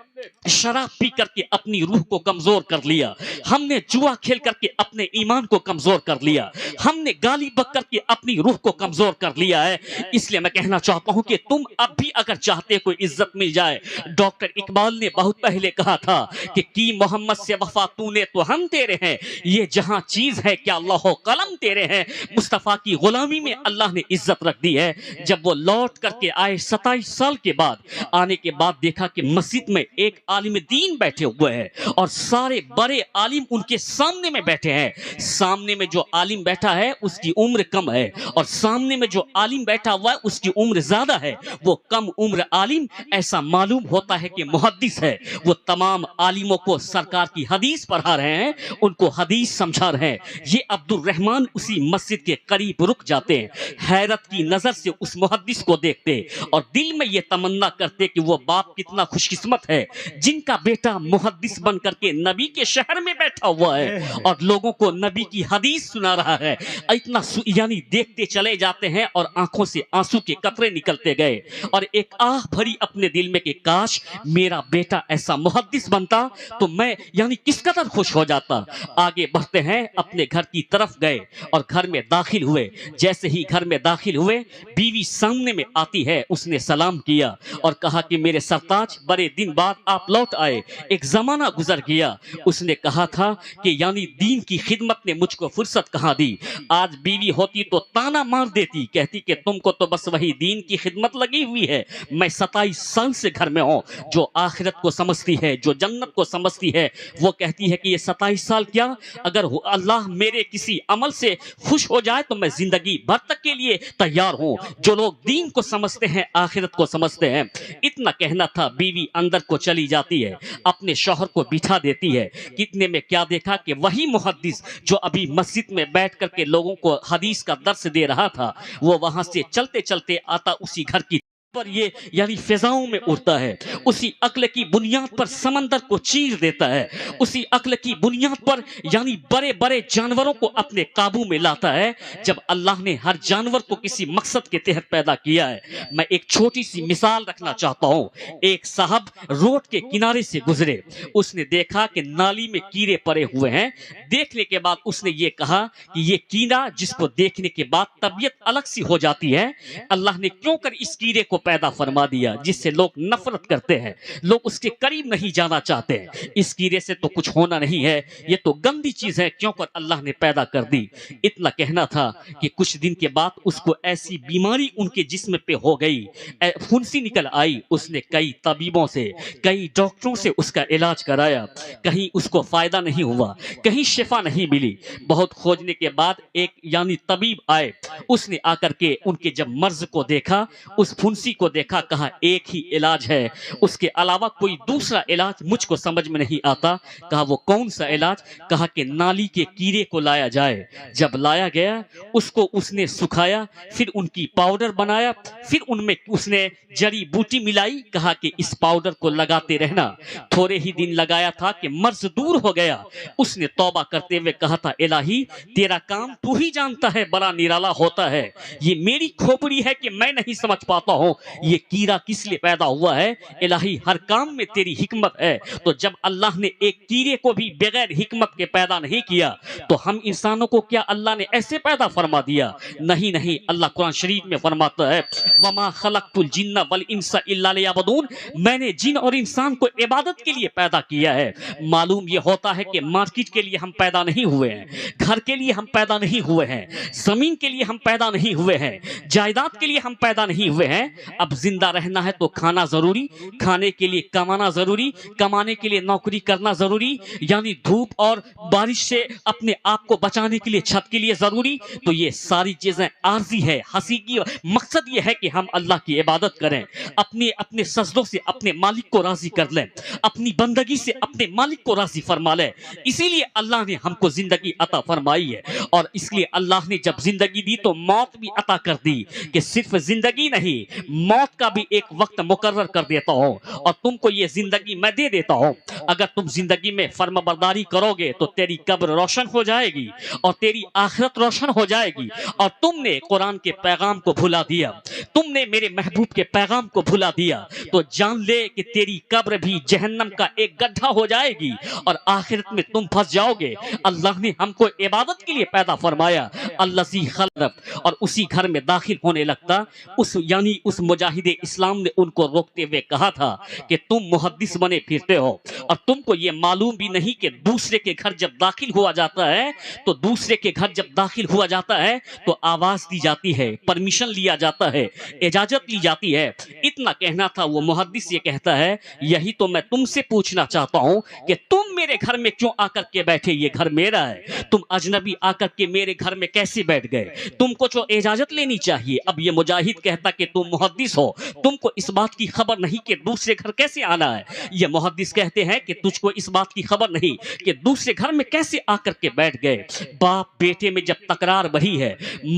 شراب پی کر کے اپنی روح کو کمزور کر لیا، ہم نے جوا کھیل کر کے اپنے ایمان کو کمزور کر لیا، ہم نے گالی بک کر کے اپنی روح کو کمزور کر لیا ہے۔ اس لیے میں کہنا چاہتا ہوں کہ تم اب بھی اگر چاہتے کوئی عزت مل جائے، ڈاکٹر اقبال نے بہت پہلے کہا تھا کہ کی محمد سے وفا تو نے تو ہم تیرے ہیں، یہ جہاں چیز ہے کیا اللہ و قلم تیرے ہیں۔ مصطفیٰ کی غلامی میں اللہ نے عزت رکھ دی ہے۔ جب وہ لوٹ کر کے آئے 27 سال کے بعد، آنے کے بعد دیکھا کہ مسجد میں ایک عالم دین بیٹھے ہوئے ہیں اور سارے بڑے عالم ان کے سامنے میں بیٹھے ہیں۔ سامنے میں جو عالم بیٹھا ہے اس کی عمر کم ہے، اور سامنے میں جو عالم بیٹھا ہوا ہے اس کی عمر زیادہ ہے۔ وہ کم عمر عالم ایسا معلوم ہوتا ہے کہ محدث ہے، وہ تمام عالموں کو سرکار کی حدیث پڑھا رہے ہیں، ان کو حدیث سمجھا رہے ہیں۔ یہ عبد الرحمن اسی مسجد کے قریب رک جاتے ہیں، حیرت کی نظر سے اس محدث کو دیکھتے اور دل میں یہ تمنا کرتے کہ وہ باپ کتنا خوش قسمت ہے جن کا بیٹا محدث بن کر کے نبی کے شہر میں بیٹھا ہوا ہے اور لوگوں کو نبی کی حدیث سنا رہا ہے۔ اتنا یعنی دیکھتے چلے جاتے ہیں اور آنکھوں سے آنسو کے قطرے نکلتے گئے، اور ایک آہ بھری اپنے دل میں کہ کاش میرا بیٹا ایسا محدث بنتا تو میں یعنی کس قدر خوش ہو جاتا۔ آگے بڑھتے ہیں، اپنے گھر کی طرف گئے اور گھر میں داخل ہوئے۔ جیسے ہی گھر میں داخل ہوئے، بیوی سامنے میں آتی ہے، اس نے سلام کیا اور کہا کہ میرے سرتاج بڑے دن بعد آپ لوٹ آئے، ایک زمانہ گزر گیا۔ اس نے کہا تھا کہ یعنی دین کی خدمت نے مجھ کو فرصت کہاں دی، آج بیوی ہوتی تو تانا مار دیتی، کہتی کہ تم کو تو بس وہی دین کی خدمت لگی ہوئی ہے۔ میں 27 سال سے گھر میں ہوں، جو آخرت کو سمجھتی ہے، جو جنت کو سمجھتی ہے، وہ کہتی ہے کہ یہ 27 سال کیا، اگر اللہ میرے کسی عمل سے خوش ہو جائے تو میں زندگی بھر تک کے لیے تیار ہوں۔ جو لوگ دین کو سمجھتے ہیں، آخرت کو سمجھتے ہیں۔ اتنا کہنا تھا، بیوی اندر کو چلی جاتی ہے، اپنے شوہر کو بٹھا دیتی ہے۔ کتنے میں کیا دیکھا کہ وہی محدث جو ابھی مسجد میں بیٹھ کر کے لوگوں کو حدیث کا درس دے رہا تھا، وہ وہاں سے چلتے چلتے آتا اسی گھر کی پر یہ یعنی فضاؤں میں اڑتا ہے، اسی عقل کی بنیاد پر سمندر کو چیر دیتا ہے، اسی عقل کی بنیاد پر یعنی بڑے بڑے جانوروں کو اپنے قابو میں لاتا ہے۔ جب اللہ نے ہر جانور کو کسی مقصد کے تحت پیدا کیا ہے، میں ایک چھوٹی سی مثال رکھنا چاہتا ہوں۔ ایک صاحب روڈ کے کنارے سے گزرے، اس نے دیکھا کہ نالی میں کیڑے پڑے ہوئے ہیں۔ دیکھنے کے بعد اس نے یہ کہا کہ یہ کیڑا جس کو دیکھنے کے بعد طبیعت الگ سی ہو جاتی ہے، اللہ نے کیوں کر اس کیڑے کو پیدا فرما دیا جس سے لوگ نفرت کرتے ہیں، لوگ اس کے قریب نہیں جانا چاہتے ہیں۔ اس کیڑے سے تو کچھ ہونا نہیں ہے، یہ تو گندی چیز ہے، کیوں کر اللہ نے پیدا کر دی۔ اتنا کہنا تھا کہ کچھ دن کے بعد اس کو ایسی بیماری ان کے جسم پہ ہو گئی، پھنسی نکل آئی۔ اس نے کئی طبیبوں سے، کئی ڈاکٹروں سے اس کا علاج کرایا، کہیں اس کو فائدہ نہیں ہوا، کہیں شفا نہیں ملی۔ بہت کھوجنے کے بعد ایک طبیب آئے، اس نے آ کر کے ان کے جب مرض کو دیکھا، اس پھنسی کو دیکھا، کہا ایک ہی علاج ہے، اس کے علاوہ کوئی دوسرا علاج مجھ کو سمجھ میں نہیں آتا۔ کہا وہ کون سا علاج؟ کہا کہ نالی کے کیڑے کو لایا جائے۔ جب لایا گیا اس کو اس نے سکھایا، پھر ان کی پاؤڈر بنایا، پھر ان میں اس نے جڑی بوٹی ملائی، کہا کہ اس پاؤڈر کو لگاتے رہنا۔ تھوڑے ہی دن لگایا تھا کہ مرض دور ہو گیا۔ اس نے توبہ کرتے ہوئے کہا تھا الہی تیرا کام تو ہی جانتا ہے، بڑا نرالا ہوتا ہے، یہ میری کھوپڑی ہے کہ میں نہیں سمجھ پاتا ہوں یہ کیڑا کس لیے پیدا ہوا ہے۔ الہی ہر کام میں تیری حکمت ہے۔ تو جب اللہ نے ایک کیڑے کو بھی بغیر حکمت کے پیدا نہیں کیا تو ہم انسانوں کو کیا اللہ نے ایسے پیدا فرما دیا؟ نہیں نہیں، اللہ قرآن شریف میں فرماتا ہے وما خلقت الجن والانس الا لیعبدون، میں نے جن اور انسان کو عبادت کے لیے پیدا کیا ہے۔ معلوم یہ ہوتا ہے کہ مارکیٹ کے لیے ہم پیدا نہیں ہوئے ہیں، گھر کے لیے ہم پیدا نہیں ہوئے ہیں، زمین کے لیے ہم پیدا نہیں ہوئے ہیں، جائیداد کے لیے ہم پیدا نہیں ہوئے ہیں۔ اب زندہ رہنا ہے تو کھانا ضروری، کھانے کے لیے کمانا ضروری، کمانے کے لیے نوکری کرنا ضروری، یعنی دھوپ اور بارش سے اپنے آپ کو بچانے کے لیے چھت کے لیے ضروری۔ تو یہ ساری چیزیں عارضی ہے، حقیقی مقصد یہ ہے کہ ہم اللہ کی عبادت کریں، اپنے سجدوں سے اپنے مالک کو راضی کر لیں، اپنی بندگی سے اپنے مالک کو راضی فرما لیں۔ اسی لیے اللہ نے ہم کو زندگی عطا فرمائی ہے، اور اس لیے اللہ نے جب زندگی دی تو موت بھی عطا کر دی کہ صرف زندگی نہیں، موت کا بھی ایک وقت مقرر کر دیتا ہوں، اور تم کو یہ زندگی میں دے دیتا ہوں۔ اگر تم زندگی میں فرما برداری کرو گے تو تیری قبر روشن ہو جائے گی اور تیری آخرت روشن ہو جائے گی۔ اور تم نے قرآن کے پیغام کو بھلا دیا، تم نے میرے محبوب کے پیغام کو بھلا دیا، تو جان لے کہ تیری قبر بھی جہنم کا ایک گڈھا ہو جائے گی اور آخرت میں تم پھنس جاؤ گے۔ اللہ نے ہم کو عبادت کے لیے پیدا فرمایا، الذی خلق، اور اسی گھر میں داخل ہونے لگتا اس مجاہد اسلام نے ان کو روکتے ہوئے کہا تھا کہ تم محدث بنے پھرتے ہو اور تم کو یہ معلوم بھی نہیں کہ دوسرے کے گھر جب داخل ہوا جاتا ہے تو دوسرے کے گھر جب داخل ہوا جاتا ہے تو آواز دی جاتی ہے، پرمیشن لیا جاتا ہے، اجازت لی جاتی ہے۔ اتنا کہنا تھا، وہ محدث یہ کہتا ہے یہی تو میں تم سے پوچھنا چاہتا ہوں کہ تم میرے گھر میں کیوں آ کر کے بیٹھے؟ یہ گھر میرا ہے، تم اجنبی آ کر کے میرے گھر میں کیسے بیٹھ گئے؟ تم کو جو اجازت لینی چاہیے۔ اب یہ مجاہد کہتا کہ تم محدث ہو، تم کو اس بات کی خبر نہیں کہ دوسرے گھر کیسے آنا ہے۔ یہ محدث کہتے ہیں کہ تجھ کو اس بات کی خبر نہیں کہ دوسرے گھر میں کیسے آ کر کے بیٹھ گئے۔ باپ بیٹے میں جب تکرار بڑھی ہے،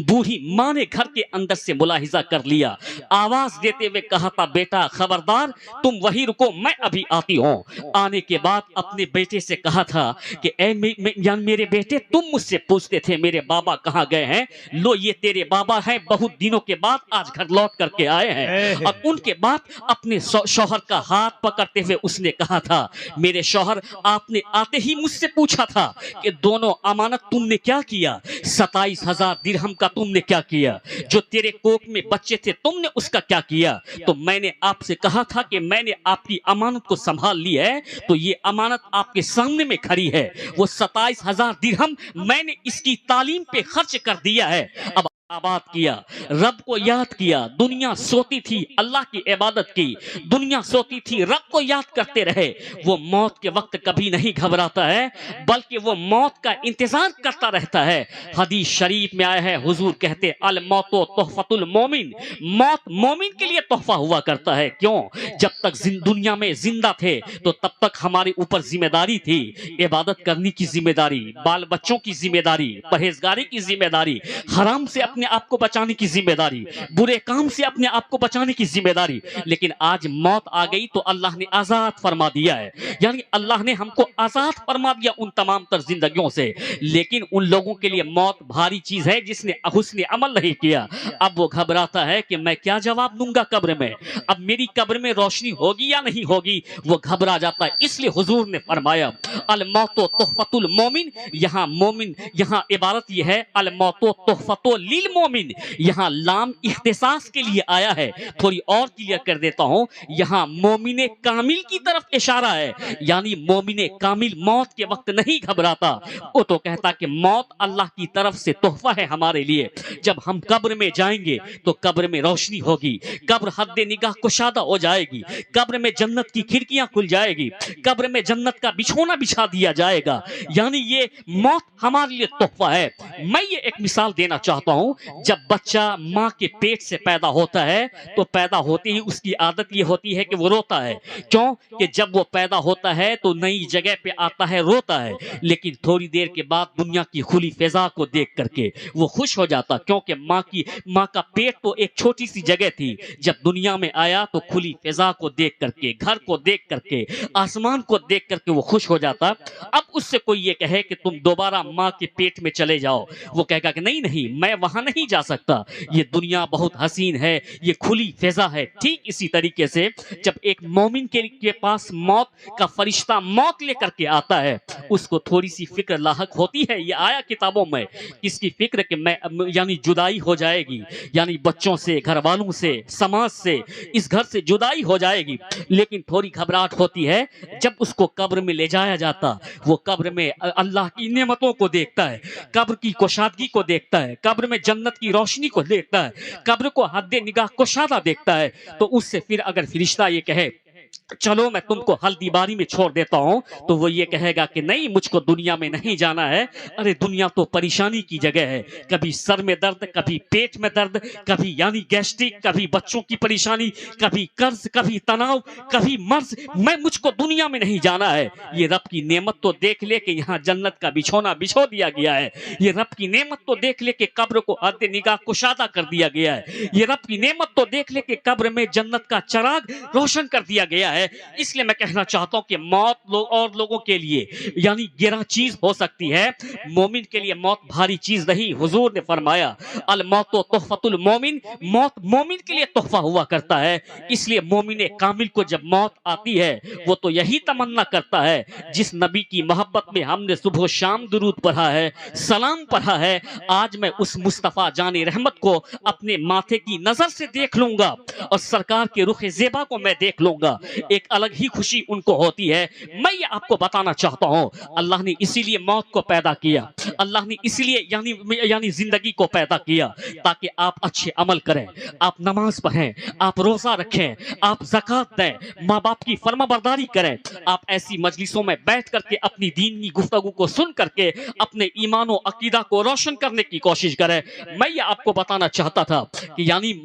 بوڑھی ماں نے گھر کے اندر سے ملاحظہ کر لیا، آواز دیتے ہوئے کہا تھا بیٹا خبردار، تم وہی رکو، میں ابھی آتی ہوں۔ آنے کے بعد اپنے بیٹے سے کہا تھا کہ اے میرے بیٹے، تم مجھ سے پوچھتے تھے میرے بابا کہاں گئے ہیں، لو یہ تیرے بابا ہیں، بہت دنوں کے بعد آج گھر لوٹ کر کے آئے ہیں۔ اور ان کے بعد اپنے شوہر کا ہاتھ پکڑتے ہوئے اس نے کہا تھا میرے شوہر، آپ نے آتے ہی مجھ سے پوچھا تھا کہ دونوں امانت تم نے کیا کیا، 27,000 درہم کا تم نے کیا کیا، جو تیرے کوکھ میں بچے تھے تم نے اس کا کیا کیا؟ تو میں نے آپ سے کہا تھا کہ میں نے آپ کی امانت کو سنبھال لی ہے، تو یہ امانت آپ کے سامنے میں کھڑی ہے، وہ 27,000 درہم میں نے اس کی تعلیم پہ خرچ کر دیا ہے۔ اب آباد کیا، رب کو یاد کیا، دنیا سوتی تھی اللہ کی عبادت کی، دنیا سوتی تھی رب کو یاد کرتے رہے۔ وہ موت کے وقت کبھی نہیں گھبراتا ہے بلکہ وہ موت کا انتظار کرتا رہتا ہے۔ حدیث شریف میں آیا ہے، حضور کہتے الموت تحفۃ المومن، موت مومن کے لیے تحفہ ہوا کرتا ہے۔ کیوں؟ جب تک دنیا میں زندہ تھے تو تب تک ہمارے اوپر ذمہ داری تھی، عبادت کرنے کی ذمہ داری، بال بچوں کی ذمہ داری، پرہیزگاری کی ذمہ داری، حرام سے اپنے آپ کو بچانے کی ذمہ داری، برے کام سے اپنے آپ کو بچانے کی ذمہ داری۔ لیکن آج موت آ گئی تو اللہ نے آزاد فرما دیا ہے، یعنی اللہ نے ہم کو آزاد فرما دیا ان تمام تر زندگیوں سے۔ لیکن ان لوگوں کے لیے موت بھاری چیز ہے جس نے حسن عمل نہیں کیا۔ اب وہ گھبراتا ہے کہ میں کیا جواب دوں گا قبر میں، اب میری قبر میں روشنی ہوگی یا نہیں ہوگی، وہ گھبرا جاتا ہے۔ اس لیے حضور نے فرمایا الموت تحفۃ المومن، یہاں مومن، یہاں عبارت یہ ہے الموت تحفۃ للمومن، یہاں لام اختصاص کے لیے آیا ہے. تھوڑی اور کلیئر کر دیتا ہوں، یہاں مومن کامل کی طرف اشارہ ہے. یعنی مومن کامل موت کے وقت نہیں گھبراتا، وہ تو کہتا کہ موت اللہ کی طرف سے تحفہ ہے ہمارے لیے. جب ہم قبر میں جائیں گے تو قبر میں روشنی ہوگی، قبر حد نگاہ کشادہ ہو جائے گی، قبر میں جنت کی کھڑکیاں کھل جائے گی، قبر میں جنت کا بچھونا بچھا دیا جائے گا. یعنی یہ موت ہمارے لیے تحفہ ہے. میں یہ ایک مثال دینا چاہتا ہوں، جب بچہ ماں کے پیٹ سے پیدا ہوتا ہے تو پیدا ہوتے ہی اس کی عادت یہ ہوتی ہے کہ وہ روتا ہے. کیوں کہ جب وہ پیدا ہوتا ہے تو نئی جگہ پہ آتا ہے، روتا ہے، لیکن تھوڑی دیر کے بعد دنیا کی کھلی فضا کو دیکھ کر کے وہ خوش ہو جاتا، کیونکہ ماں کا پیٹ تو ایک چھوٹی سی جگہ تھی. جب دنیا میں آیا تو کھلی فضا کو دیکھ کر کے، گھر کو دیکھ کر کے، آسمان کو دیکھ کر کے وہ خوش ہو جاتا. اب اس سے کوئی یہ کہے کہ تم دوبارہ ماں کے پیٹ میں چلے جاؤ، وہ کہے گا کہ نہیں نہیں، میں وہاں نہیں جا سکتا، یہ دنیا بہت حسین ہے، یہ کھلی فضا ہے. ٹھیک اسی طریقے سے جب ایک مومن کے پاس موت کا فرشتہ موت لے کر کے آتا ہے، اس کو تھوڑی سی فکر لاحق ہوتی ہے. یہ آیا کتابوں میں، کس کی فکر کہ میں یعنی جدائی ہو جائے گی، یعنی بچوں سے، گھر والوں سے، سماج سے، اس گھر سے جدائی ہو جائے گی. لیکن تھوڑی گھبراہٹ ہوتی ہے جب اس کو قبر میں لے جایا جاتا. وہ قبر میں اللہ کی نعمتوں کو دیکھتا ہے، قبر کی کشادگی کو دیکھتا ہے، قبر میں جنت کی روشنی کو دیکھتا ہے، قبر کو حد نگاہ کشادہ دیکھتا ہے. تو اس سے پھر اگر فرشتہ یہ کہے چلو میں تم کو ہلدی باری میں چھوڑ دیتا ہوں، تو وہ یہ کہے گا کہ نہیں، مجھ کو دنیا میں نہیں جانا ہے. ارے دنیا تو پریشانی کی جگہ ہے، کبھی سر میں درد، کبھی پیٹ میں درد، کبھی یعنی گیسٹرک، کبھی بچوں کی پریشانی، کبھی قرض، کبھی تناؤ، کبھی مرض. مجھ کو دنیا میں نہیں جانا ہے. یہ رب کی نعمت تو دیکھ لے کہ یہاں جنت کا بچھونا بچھو دیا گیا ہے. یہ رب کی نعمت تو دیکھ لے کہ قبر کو حد نگاہ کشادہ کر دیا گیا ہے. یہ رب کی نعمت تو دیکھ لے کہ قبر میں جنت کا چراغ روشن کر دیا گیا ہے. اس لیے میں کہنا چاہتا ہوں کہ موت اور لوگوں کے لیے یعنی گرا چیز ہو سکتی ہے، مومن کے لیے موت بھاری چیز نہیں. حضور نے فرمایا الموت تحفۃ المومن، موت مومن کے لیے تحفہ ہوا کرتا ہے. اس لیے مومن کامل کو جب موت آتی ہے وہ تو یہی تمنا کرتا ہے، جس نبی کی محبت میں ہم نے صبح و شام درود پڑھا ہے، سلام پڑھا ہے، آج میں اس مصطفیٰ جان رحمت کو اپنے ماتھے کی نظر سے دیکھ لوں گا اور سرکار کے رخ زیبا کو میں دیکھ لوں گا. ایک الگ ہی خوشی ان کو ہوتی ہے. میں یہ آپ کو بتانا چاہتا ہوں، اللہ نے اسی لیے موت کو پیدا کیا، اللہ نے اسی لیے یعنی زندگی کو پیدا کیا تاکہ آپ اچھے عمل کریں، آپ نماز پڑھیں، آپ روزہ رکھیں، آپ زکوٰۃ دیں، ماں باپ کی فرما برداری کریں، آپ ایسی مجلسوں میں بیٹھ کر کے اپنی دینی گفتگو کو سن کر کے اپنے ایمان و عقیدہ کو روشن کرنے کی کوشش کریں. میں یہ آپ کو بتانا چاہتا تھا کہ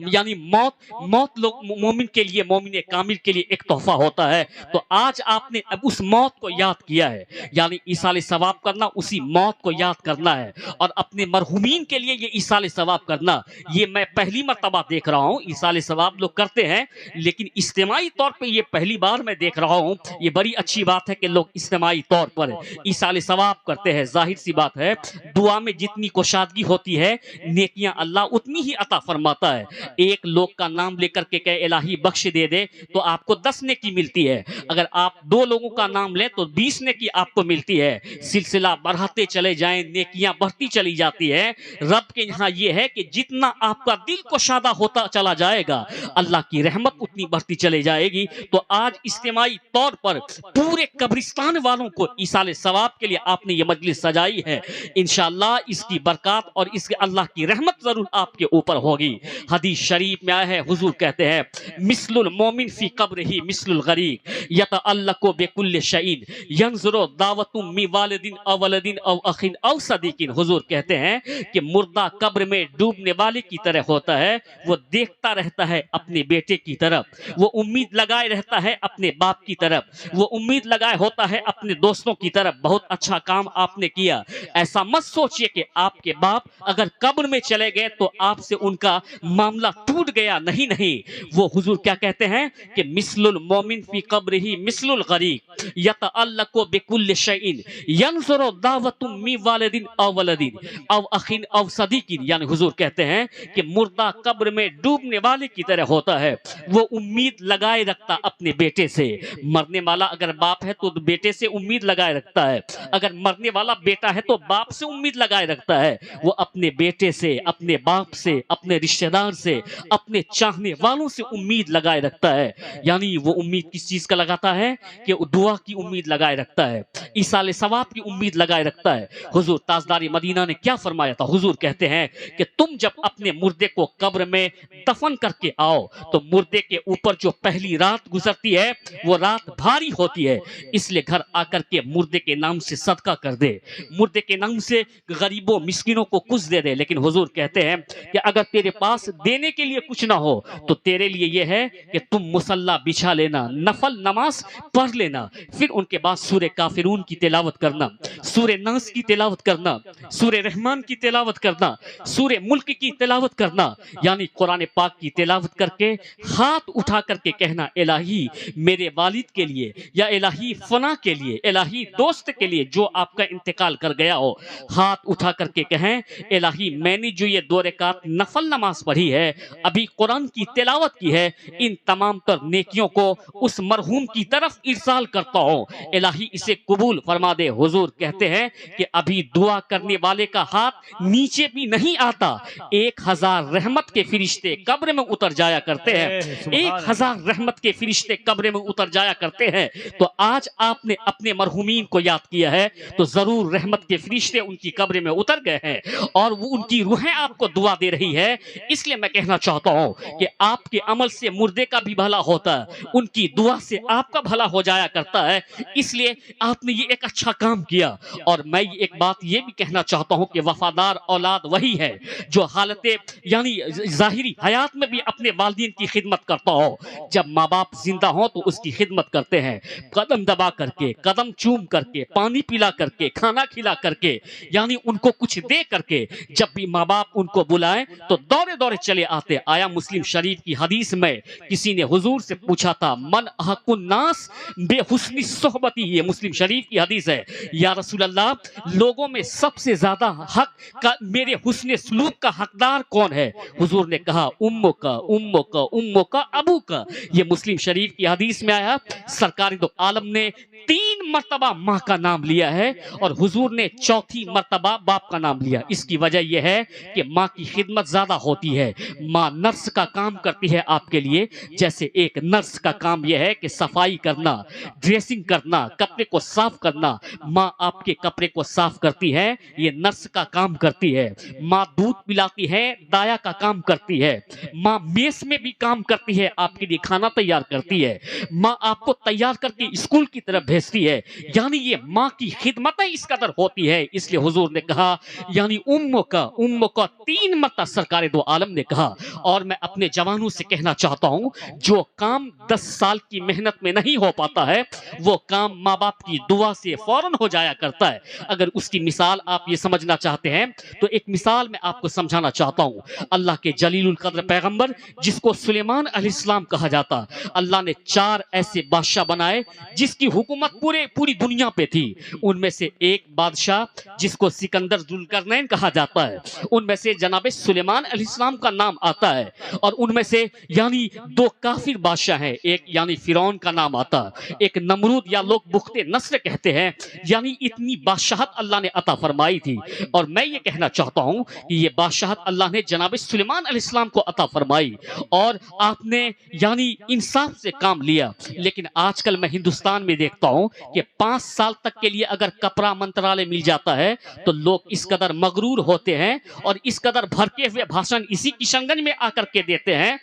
یعنی موت لوگ مومن کے لیے، مومن کامل کے لیے ایک تحفہ ہوتا ہے. تو آج آپ نے اب اس موت کو یاد کیا ہے، یعنی ایصال ثواب کرنا، اسی موت کو یاد کرنا ہے اور اپنے مرحومین کے لیے یہ ایصال ثواب کرنا. یہ میں پہلی مرتبہ دیکھ رہا ہوں. ایصال ثواب لوگ کرتے ہیں لیکن اجتماعی طور پہ یہ پہلی بار میں دیکھ رہا ہوں. یہ بڑی اچھی بات ہے کہ لوگ اجتماعی طور پر ایصال ثواب کرتے ہیں. ظاہر سی بات ہے دعا میں جتنی کشادگی ہوتی ہے نیکیاں اللہ اتنی ہی عطا فرماتا ہے. ایک لوگ کا نام لے کر کے کہ الہی بخش دے دے تو آپ کو 10 نیکی ملتی ہے. اگر آپ 2 لوگوں کا نام لیں تو 20 نیکی آپ کو ملتی ہے. سلسلہ بڑھاتے چلے جائیں، نیکیاں بڑھتی چلی جاتی ہے. رب کے یہاں یہ ہے کہ جتنا آپ کا دل کو شادہ ہوتا چلا جائے گا اللہ کی رحمت اتنی بڑھتی چلے جائے گی. تو آج اجتماعی طور پر پورے قبرستان والوں کو ایصال ثواب کے لیے آپ نے یہ مجلس سجائی ہے. انشاءاللہ اس کی برکات اور اس کے اللہ کی رحمت ضرور آپ کے اوپر ہوگی. حدیث شریف میں آیا ہے، حضور کہتے ہیں مثل المومن فی قبرہ مثل الغریق یتعلق بکل شیء ینظر دعوت من والد او ولد او اخ او صدیق. حضور کہتے ہیں کہ مردہ قبر میں ڈوبنے والے کی طرح ہوتا ہے. وہ دیکھتا رہتا ہے اپنے بیٹے کی طرف، وہ امید لگائے رہتا ہے اپنے باپ کی طرف، وہ امید لگائے ہوتا ہے اپنے دوستوں کی طرف. بہت اچھا کام آپ نے کیا. ایسا مت سوچئے کہ آپ کے باپ اگر قبر میں چلے گئے تو آپ سے ان کا معاملہ ٹوٹ گیا. نہیں، وہ حضور کیا کہتے ہیں کہ مثل المومن فی قبرہ مثل الغریق یتعلق بکل شیء ینظر دعوت من والد او ولد او اخ او صدیق. یعنی حضور کہتے ہیں کہ مردہ قبر میں ڈوبنے والے کی طرح ہوتا ہے. وہ امید لگائے رکھتا اپنے بیٹے سے. مرنے والا اگر باپ ہے تو بیٹے سے امید لگائے رکھتا ہے، اگر مرنے والا بیٹا ہے تو باپ سے امید امید لگائے رکھتا ہے وہ اپنے بیٹے سے، اپنے باپ سے، اپنے رشتہ دار سے، اپنے چاہنے والوں سے امید لگائے رکھتا ہے۔ یعنی وہ امید کس چیز کا لگاتا ہے کہ وہ دعا کی امید لگائے رکھتا ہے، ایصال ثواب کی امید لگائے رکھتا ہے۔ حضور تاجدار مدینہ نے کیا فرمایا تھا؟ حضور کہتے ہیں کہ تم جب اپنے مردے کو قبر میں دفن کر کے آؤ تو مردے کے اوپر جو پہلی رات گزرتی ہے وہ رات بھاری ہوتی ہے، اس لیے گھر آ کر کے مردے کے نام سے صدقہ کر دے، مردے کے نام سے غریبوں مسکینوں کو کچھ دے دے۔ لیکن حضور کہتے ہیں کہ اگر تیرے پاس دینے کے لیے کچھ نہ ہو تو تیرے لیے یہ ہے کہ تم مصلی بچھا لینا، نفل نماز پڑھ لینا، پھر ان کے بعد سورہ کافرون کی تلاوت کرنا، سورہ ناس کی تلاوت کرنا، سورہ رحمان کی تلاوت کرنا، سورہ ملک کی تلاوت کرنا، یعنی قرآن پاک کی تلاوت کر کے ہاتھ اٹھا کر کے کہنا الہی میرے والد کے لیے، یا الہی فلاں کے لیے، الہی دوست کے لیے جو آپ کا انتقال کر گیا ہو، ہاتھ اٹھا کر کے کہیں الہی میں نے جو یہ 2 رکعت نفل نماز پڑھی ہے، ابھی قرآن کی تلاوت کی ہے، ان تمام تر نیکیوں کو اس مرحوم کی طرف ارسال کرتا ہوں، الہی اسے قبول فرما دے۔ حضور کہتے ہیں کہ ابھی دعا کرنے والے کا ہاتھ نیچے بھی نہیں آتا، 1000 رحمت کے فرشتے قبر میں اتر جایا کرتے ہیں، 1000 رحمت کے فرشتے قبر میں اتر جایا کرتے ہیں۔ تو آج آپ نے اپنے مرحومین کو یاد کیا ہے تو ضرور رحمت کے فرشتے ان کی قبر میں اتر گئے ہیں اور وہ ان کی روحیں آپ کو دعا دے رہی ہے۔ اس لیے میں کہنا چاہتا ہوں کہ آپ کے عمل سے مردے کا بھی بھلا ہوتا ہے، ان کی دعا سے آپ کا بھلا ہو جایا کرتا ہے، اس لیے آپ نے یہ ایک اچھا کام کیا۔ اور میں ایک بات یہ بھی کہنا چاہتا ہوں کہ وفادار اولاد وہی ہے جو حالت یعنی ظاہری حیات میں بھی اپنے والدین کی خدمت کرتا ہو، جب ماں باپ زندہ ہوں تو اس کی خدمت کرتے ہیں، قدم دبا کر کے، قدم چوم کر کے، پانی پلا کر کے، کھانا کھلا کر کے، یعنی ان کو کچھ دے کر کے، جب بھی ماں باپ ان کو بلائیں تو دورے دورے چلے آتے۔ آیا مسلم شریف کی حدیث میں کسی نے حضور سے پوچھا تھا من احق الناس بے حسن صحبتی، یہ مسلم شریف کی حدیث ہے، یا رسول اللہ لوگوں میں سب سے زیادہ حق کا میرے حسن سلوک کا حقدار کون ہے؟ حضور نے کہا امو کا، امو کا، امو کا، ابو کا۔ یہ مسلم شریف کی حدیث میں آیا سرکار دو عالم نے 3 مرتبہ ماں کا نام لیا ہے اور حضور نے 4تھی مرتبہ باپ کا نام لیا۔ اس کی وجہ یہ ہے کہ ماں کی خدمت زیادہ ہوتی ہے، ماں نرس کا کام کرتی ہے آپ کے لیے، جیسے ایک نرس کا کام یہ ہے کہ صفائی کرنا، ڈریسنگ کرنا، کپڑے کو صاف کرنا، ماں آپ کے کپڑے کو صاف کرتی ہے، یہ نرس کا کام کرتی ہے۔ ماں دودھ پلاتی ہے، دایا کا کام کرتی ہے۔ ماں میس میں بھی کام کرتی ہے، آپ کے لیے کھانا تیار کرتی ہے۔ ماں آپ کو تیار کر کے اسکول کی طرف بھیجتی ہے، یعنی یہ ماں کی خدمتیں اس قدر ہوتی ہے۔ اس لیے حضور نے کہا یعنی امو کا 3 مرتبہ سرکار دو عالم نے کہا۔ اور میں اپنے جوانوں سے کہنا چاہتا ہوں جو کام 10 سال کی محنت میں نہیں ہو پاتا ہے وہ کام ماں باپ کی دعا سے فوراً ہو جایا کرتا ہے۔ اگر اس کی مثال آپ یہ سمجھنا چاہتے ہیں تو ایک مثال میں آپ کو سمجھانا چاہتا ہوں۔ اللہ کے جلیل القدر پیغمبر جس کو سلیمان علیہ السلام کہا جاتا، اللہ نے 4 ایسے بادشاہ بنائے جس کی حکومت پوری دنیا پہ تھی۔ ان میں سے ایک بادشاہ جس کو سکندر ذوالقرنین کہا جاتا ہے، ان میں سے جناب سلیمان علیہ السلام کا نام آتا ہے، اور ان میں سے یعنی 2 کافر بادشاہ ہیں، ایک یعنی فرعون کا نام آتا ہے، ایک نمرود یا لوگ بخت نصر کہتے ہیں۔ یعنی اتنی بادشاہت اللہ نے عطا فرمائی تھی، اور میں یہ کہنا چاہتا ہوں کہ یہ بادشاہت اللہ نے جناب سلیمان علیہ السلام کو عطا فرمائی اور آپ نے یعنی انصاف سے کام لیا۔ لیکن آج کل میں ہندوستان میں دیکھتا ہوں کہ 5 سال تک کے لیے اگر کپڑا منترالے مل جاتا ہے تو لوگ اس قدر مغرور ہوتے ہیں اور اس قدر بھرکے ہوئے بھاشن اسی کشن گنج میں آ کر کے دیتے ہیں۔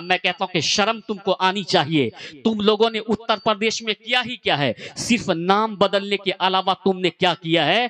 میں کہتا ہوں کہ شرم تم کو آنی چاہیے۔ تم لوگوں نے اتر پردیش میں کیا ہی کیا ہے، صرف نام بدلنے کے علاوہ تم نے کیا کیا ہے؟